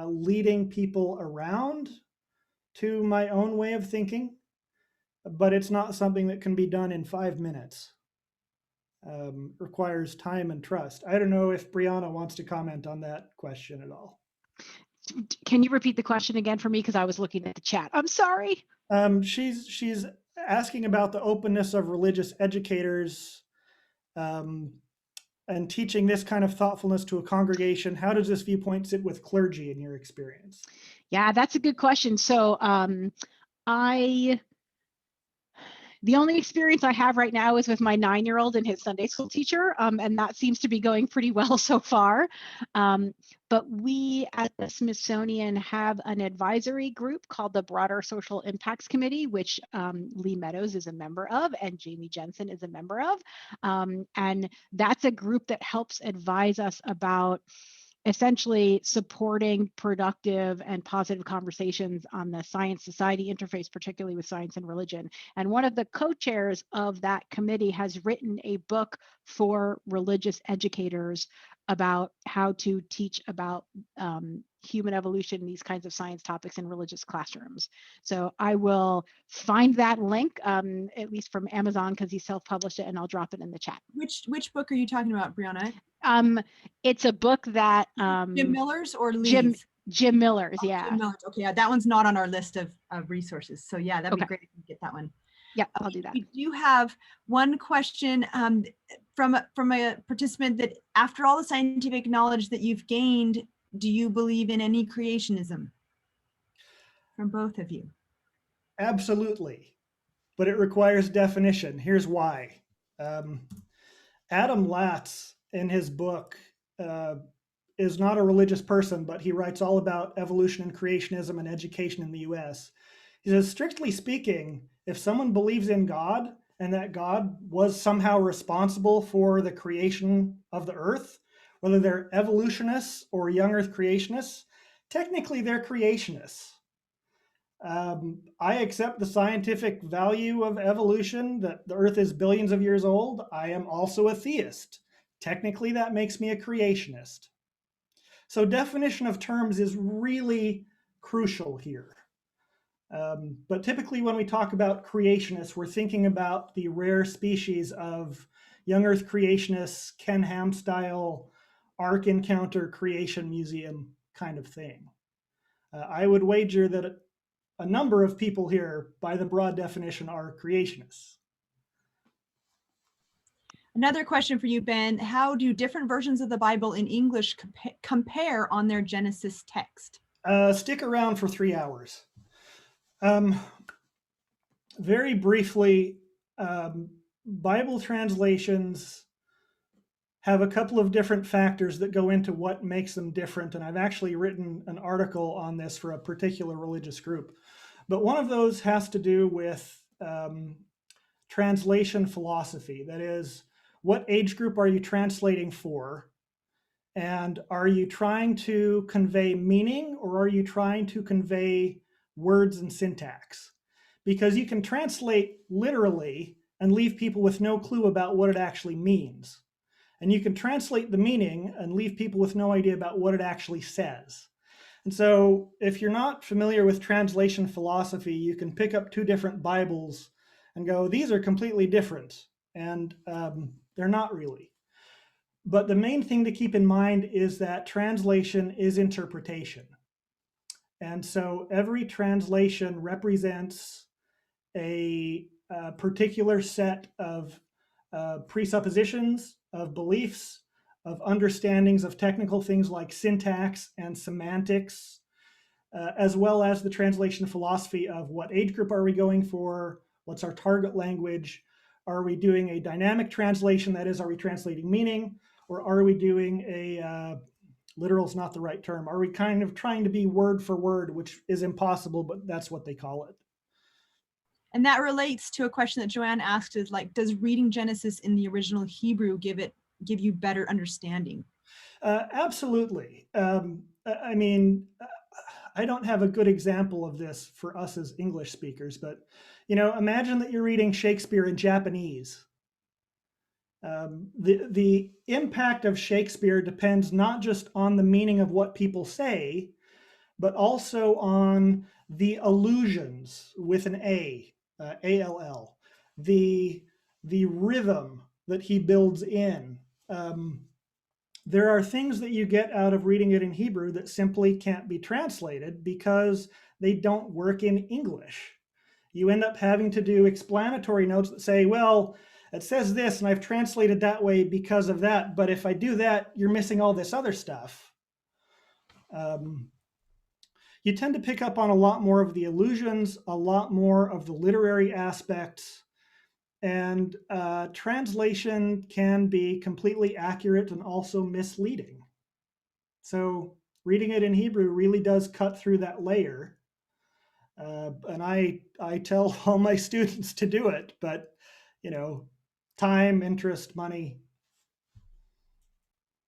leading people around to my own way of thinking, but it's not something that can be done in 5 minutes. Requires time and trust. I don't know if Brianna wants to comment on that question at all.
Can you repeat the question again for me? Because I was looking at the chat. I'm sorry.
She's asking about the openness of religious educators and teaching this kind of thoughtfulness to a congregation. How does this viewpoint sit with clergy in your experience?
Yeah, that's a good question. So the only experience I have right now is with my 9-year-old and his Sunday school teacher, and that seems to be going pretty well so far. But we at the Smithsonian have an advisory group called the Broader Social Impacts Committee, which Lee Meadows is a member of and Jamie Jensen is a member of. And that's a group that helps advise us about essentially supporting productive and positive conversations on the science society interface, particularly with science and religion. And one of the co-chairs of that committee has written a book for religious educators about how to teach about human evolution, these kinds of science topics in religious classrooms. So I will find that link, at least from Amazon, because he self-published it, and I'll drop it in the chat.
which book are you talking about, Brianna?
It's a book that
Jim Miller's or Lee's?
Jim Miller's, yeah.
Jim Miller's. Okay, yeah, that one's not on our list of resources. So yeah, that'd be great if you get that one.
Yeah, I'll do that.
We do have one question from a participant that, after all the scientific knowledge that you've gained, do you believe in any creationism? From both of you.
Absolutely, but it requires definition. Here's why. Adam Latz, in his book, is not a religious person, but he writes all about evolution and creationism and education in the US. He says, strictly speaking, if someone believes in God and that God was somehow responsible for the creation of the earth, whether they're evolutionists or young earth creationists, technically they're creationists. I accept the scientific value of evolution, that the earth is billions of years old. I am also a theist. Technically, that makes me a creationist. So definition of terms is really crucial here. But typically when we talk about creationists, we're thinking about the rare species of young earth creationists, Ken Ham style Ark Encounter Creation Museum kind of thing. I would wager that a number of people here, by the broad definition, are creationists.
Another question for you, Ben. How do different versions of the Bible in English compare on their Genesis text?
Stick around for 3 hours. Very briefly, Bible translations have a couple of different factors that go into what makes them different. And I've actually written an article on this for a particular religious group. But one of those has to do with translation philosophy. That is, what age group are you translating for? And are you trying to convey meaning, or are you trying to convey words and syntax? Because you can translate literally and leave people with no clue about what it actually means. And you can translate the meaning and leave people with no idea about what it actually says. And so if you're not familiar with translation philosophy, you can pick up two different Bibles and go, these are completely different. And they're not really. But the main thing to keep in mind is that translation is interpretation. And so every translation represents a particular set of presuppositions, of beliefs, of understandings of technical things like syntax and semantics, as well as the translation philosophy of what age group are we going for, what's our target language, are we doing a dynamic translation, that is, are we translating meaning, or are we doing a, literal is not the right term, are we kind of trying to be word for word, which is impossible, but that's what they call it.
And that relates to a question that Joanne asked, is like, does reading Genesis in the original Hebrew give you better understanding?
Absolutely. I mean, I don't have a good example of this for us as English speakers, but imagine that you're reading Shakespeare in Japanese. The impact of Shakespeare depends not just on the meaning of what people say, but also on the allusions with an A, A-L-L, the rhythm that he builds in. There are things that you get out of reading it in Hebrew that simply can't be translated because they don't work in English. You end up having to do explanatory notes that say, well, it says this and I've translated that way because of that, but if I do that, you're missing all this other stuff. You tend to pick up on a lot more of the allusions, a lot more of the literary aspects, and translation can be completely accurate and also misleading. So reading it in Hebrew really does cut through that layer. And I tell all my students to do it, but time, interest, money.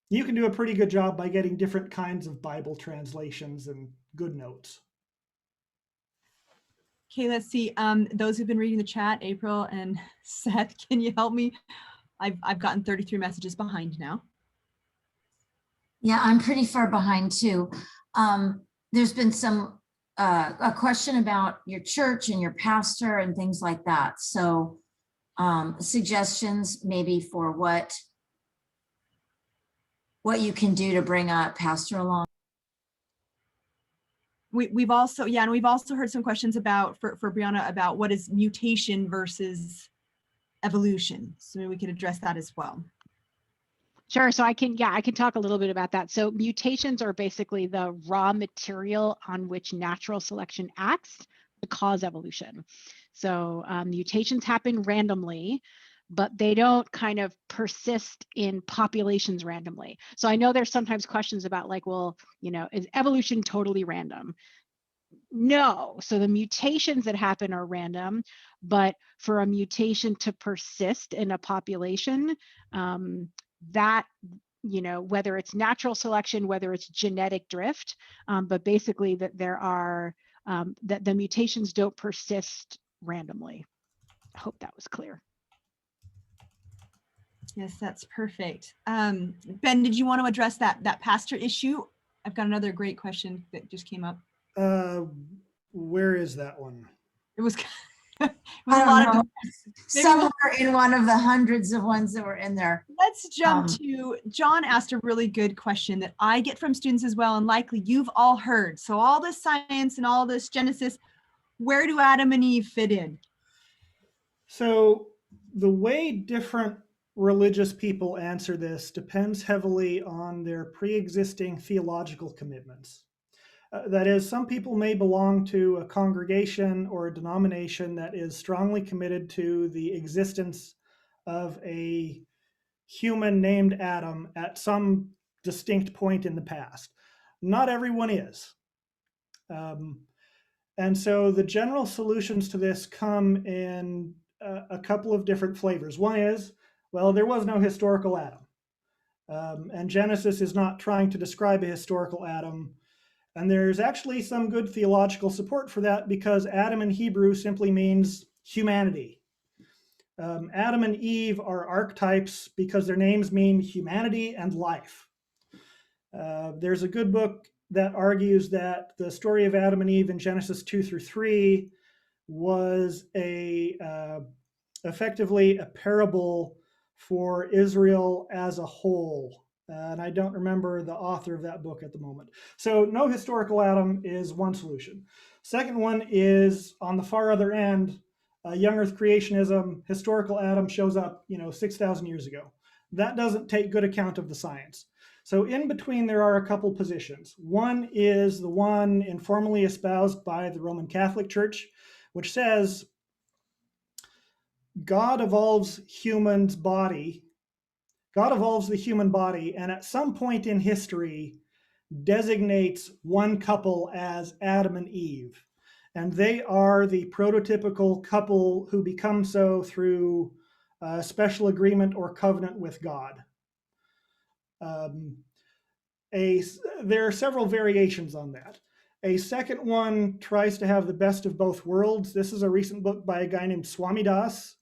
You can do a pretty good job by getting different kinds of Bible translations and good notes.
Okay, let's see. Those who've been reading the chat, April and Seth, can you help me? I've gotten 33 messages behind now.
Yeah, I'm pretty far behind too. There's been a question about your church and your pastor and things like that. So suggestions maybe for what you can do to bring a pastor along.
We've also heard some questions about for Brianna about what is mutation versus evolution. So maybe we could address that as well.
Sure. So I can talk a little bit about that. So mutations are basically the raw material on which natural selection acts to cause evolution. So mutations happen randomly, but they don't kind of persist in populations randomly. So I know there's sometimes questions about like, well, is evolution totally random? No. So the mutations that happen are random, but for a mutation to persist in a population, that, whether it's natural selection, whether it's genetic drift, but basically that there are, that the mutations don't persist randomly. I hope that was clear.
Yes, that's perfect. Ben, did you want to address that pastor issue? I've got another great question that just came up.
Where is that one?
It was was
I
a lot
don't
of
know,
maybe
somewhere in one of the hundreds of ones that were in there.
let's jump
Um,
to John asked a really good question that I get from students as well, and likely you've all heard. So all this science and all this Genesis, where do Adam and Eve fit in?
So the way different religious people answer this depends heavily on their pre-existing theological commitments. That is, some people may belong to a congregation or a denomination that is strongly committed to the existence of a human named Adam at some distinct point in the past. Not everyone is. And so the general solutions to this come in a couple of different flavors. One is, well, there was no historical Adam. And Genesis is not trying to describe a historical Adam. And there's actually some good theological support for that because Adam in Hebrew simply means humanity. Adam and Eve are archetypes because their names mean humanity and life. There's a good book that argues that the story of Adam and Eve in Genesis 2 through 3 was effectively a parable for Israel as a whole. And I don't remember the author of that book at the moment. So no historical Adam is one solution. Second one is on the far other end, young earth creationism. Historical Adam shows up, 6,000 years ago. That doesn't take good account of the science. So in between, there are a couple positions. One is the one informally espoused by the Roman Catholic Church, which says God evolves the human body, and at some point in history designates one couple as Adam and Eve. And they are the prototypical couple who become so through a special agreement or covenant with God. There are several variations on that. A second one tries to have the best of both worlds. This is a recent book by a guy named Swami Das,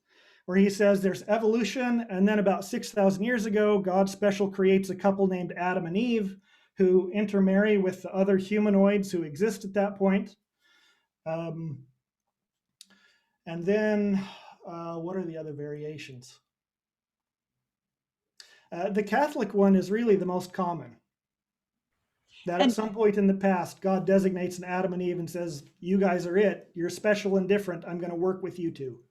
where he says there's evolution, and then about 6,000 years ago, God special creates a couple named Adam and Eve who intermarry with the other humanoids who exist at that point. And then, what are the other variations? The Catholic one is really the most common. That at some point in the past, God designates an Adam and Eve and says, you guys are it. You're special and different. I'm going to work with you two.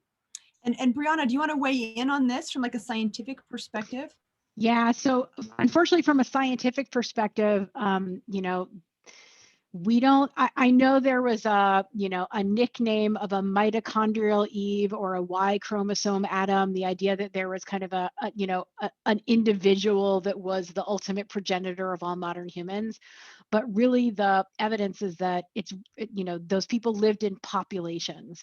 And Brianna, do you want to weigh in on this from like a scientific perspective?
Yeah, so unfortunately, from a scientific perspective, we don't, I know there was a nickname of a mitochondrial Eve or a Y chromosome Adam, the idea that there was kind of an individual that was the ultimate progenitor of all modern humans. But really the evidence is that those people lived in populations.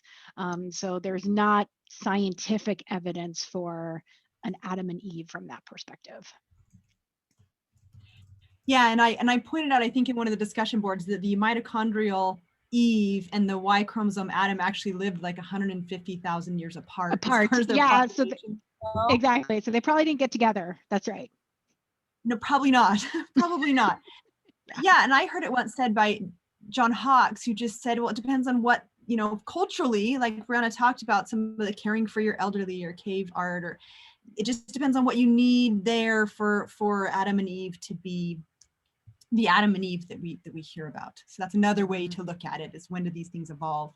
So there's not scientific evidence for an Adam and Eve from that perspective.
Yeah, and I pointed out, I think in one of the discussion boards, that the mitochondrial Eve and the Y chromosome Adam actually lived like 150,000 years apart.
Yeah, exactly. So they probably didn't get together. That's right.
No, probably not. Probably not. Yeah, and I heard it once said by John Hawkes, who just said, well, it depends on what, culturally, like Brianna talked about, some of the caring for your elderly or cave art, or it just depends on what you need there for Adam and Eve to be the Adam and Eve that we hear about. So that's another way to look at it, is when do these things evolve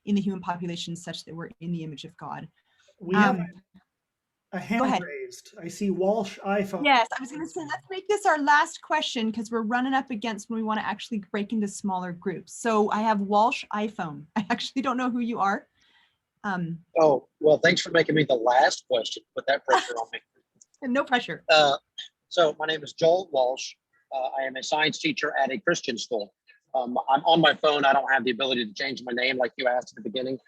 in the human population such that we're in the image of God.
We have a hand raised. I see Walsh iPhone.
Yes, I was going to say, let's make this our last question because we're running up against when we want to actually break into smaller groups. So I have Walsh iPhone. I actually don't know who you are.
Oh, well, thanks for making me the last question. Put that pressure on me.
No pressure.
So my name is Joel Walsh. I am a science teacher at a Christian school. I'm on my phone. I don't have the ability to change my name like you asked at the beginning.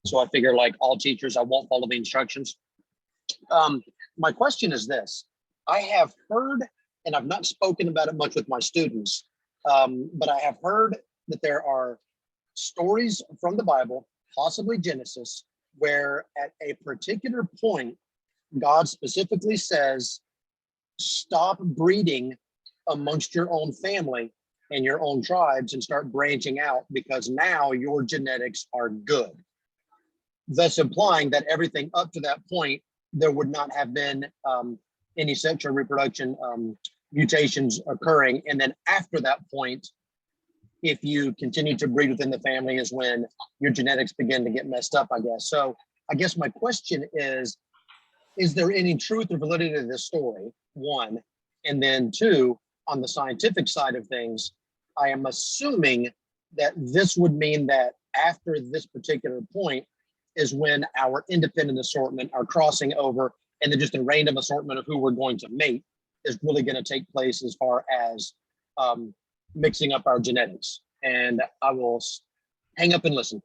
So I figure, like all teachers, I won't follow the instructions. My question is this. I have heard, and I've not spoken about it much with my students, but I have heard that there are stories from the Bible, possibly Genesis, where at a particular point, God specifically says, stop breeding amongst your own family and your own tribes and start branching out because now your genetics are good. thus implying that everything up to that point, there would not have been any sexual reproduction mutations occurring. And then after that point, if you continue to breed within the family is when your genetics begin to get messed up, I guess. So I guess my question is there any truth or validity to this story? One, and then two, on the scientific side of things, I am assuming that this would mean that after this particular point is when our independent assortment, our crossing over, and then just a random assortment of who we're going to mate is really going to take place as far as mixing up our genetics. And I will hang up and listen.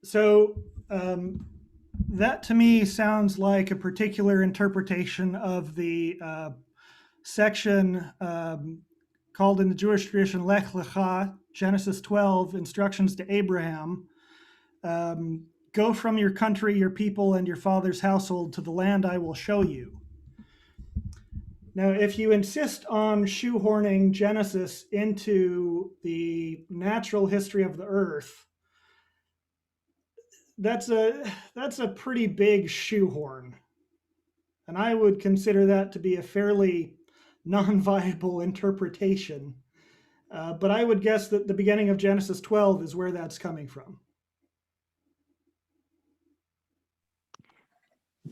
So that to me sounds like a particular interpretation of the section called in the Jewish tradition Lech Lecha, Genesis 12, instructions to Abraham. Go from your country, your people, and your father's household to the land I will show you. Now, if you insist on shoehorning Genesis into the natural history of the earth, that's a pretty big shoehorn. And I would consider that to be a fairly non-viable interpretation. But I would guess that the beginning of Genesis 12 is where that's coming from.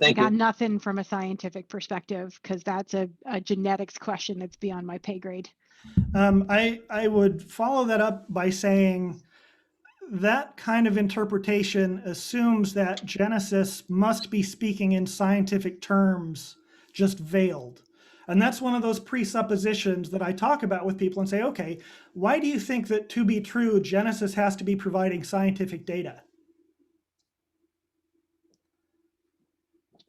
I got nothing from a scientific perspective because that's a genetics question that's beyond my pay grade.
I would follow that up by saying that kind of interpretation assumes that Genesis must be speaking in scientific terms, just veiled. And that's one of those presuppositions that I talk about with people and say, okay, why do you think that to be true, Genesis has to be providing scientific data?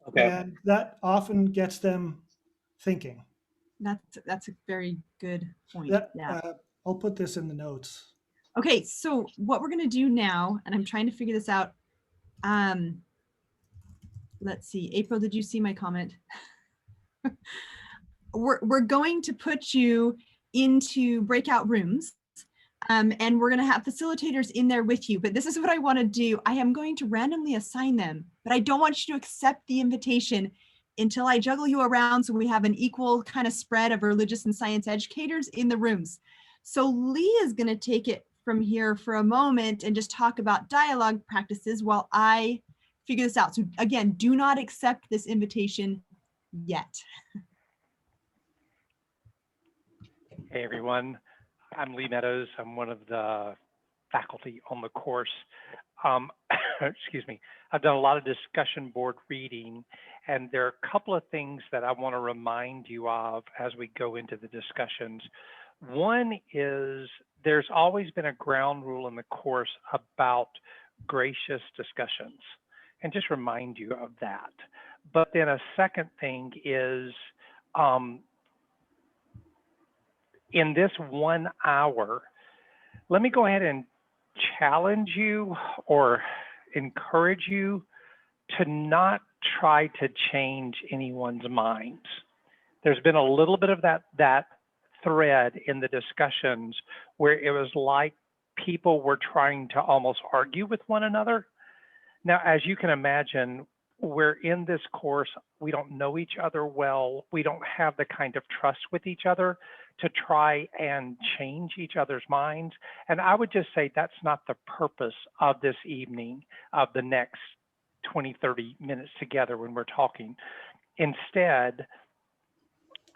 Okay.
And that often gets them thinking.
That's a very good point. Yeah.
I'll put this in the notes.
Okay, so what we're going to do now, and I'm trying to figure this out. Let's see. April, did you see my comment? We're going to put you into breakout rooms, and we're going to have facilitators in there with you. But this is what I want to do. I am going to randomly assign them, but I don't want you to accept the invitation until I juggle you around so we have an equal kind of spread of religious and science educators in the rooms. So Lee is going to take it from here for a moment and just talk about dialogue practices while I figure this out. So again, do not accept this invitation yet.
Hey everyone, I'm Lee Meadows. I'm one of the faculty on the course. Excuse me. I've done a lot of discussion board reading, and there are a couple of things that I want to remind you of as we go into the discussions. One is there's always been a ground rule in the course about gracious discussions, and just remind you of that. But then a second thing is, in this 1 hour, let me go ahead and challenge you or encourage you to not try to change anyone's minds. There's been a little bit of that thread in the discussions where it was like people were trying to almost argue with one another. Now, as you can imagine, we're in this course, we don't know each other well, we don't have the kind of trust with each other to try and change each other's minds. And I would just say that's not the purpose of this evening, of the next 20, 30 minutes together when we're talking. Instead,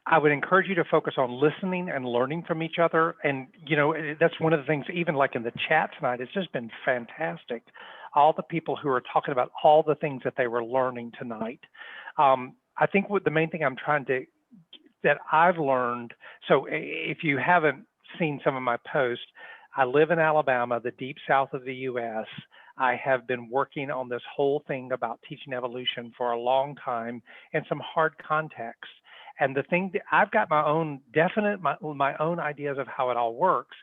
I would encourage you to focus on listening and learning from each other. And, you know, that's one of the things, even like in the chat tonight, it's just been fantastic. All the people who are talking about all the things that they were learning tonight. I think what the main thing that I've learned, so if you haven't seen some of my posts, I live in Alabama, the deep south of the US. I have been working on this whole thing about teaching evolution for a long time in some hard context. And the thing that I've got my own my own ideas of how it all works,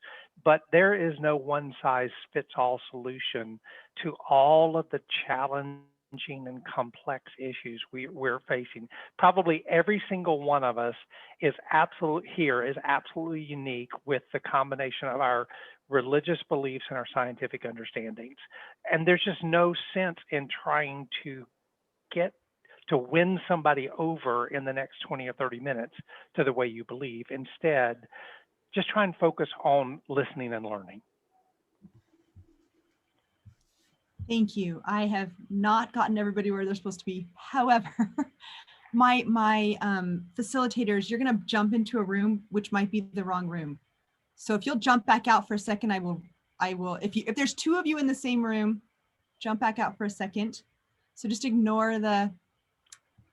but there is no one size fits all solution to all of the challenges and complex issues we're facing. Probably every single one of us is absolutely unique with the combination of our religious beliefs and our scientific understandings. And there's just no sense in trying to win somebody over in the next 20 or 30 minutes to the way you believe. Instead, just try and focus on listening and learning.
Thank you. I have not gotten everybody where they're supposed to be. However, my facilitators, you're going to jump into a room which might be the wrong room. So if you'll jump back out for a second, I will. If there's two of you in the same room, jump back out for a second. So just ignore the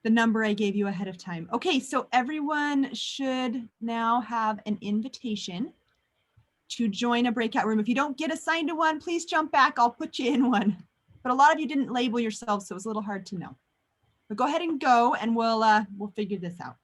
number I gave you ahead of time. Okay, so everyone should now have an invitation to join a breakout room. If you don't get assigned to one, please jump back. I'll put you in one. But a lot of you didn't label yourselves, so it was a little hard to know. But go ahead and go, and we'll figure this out.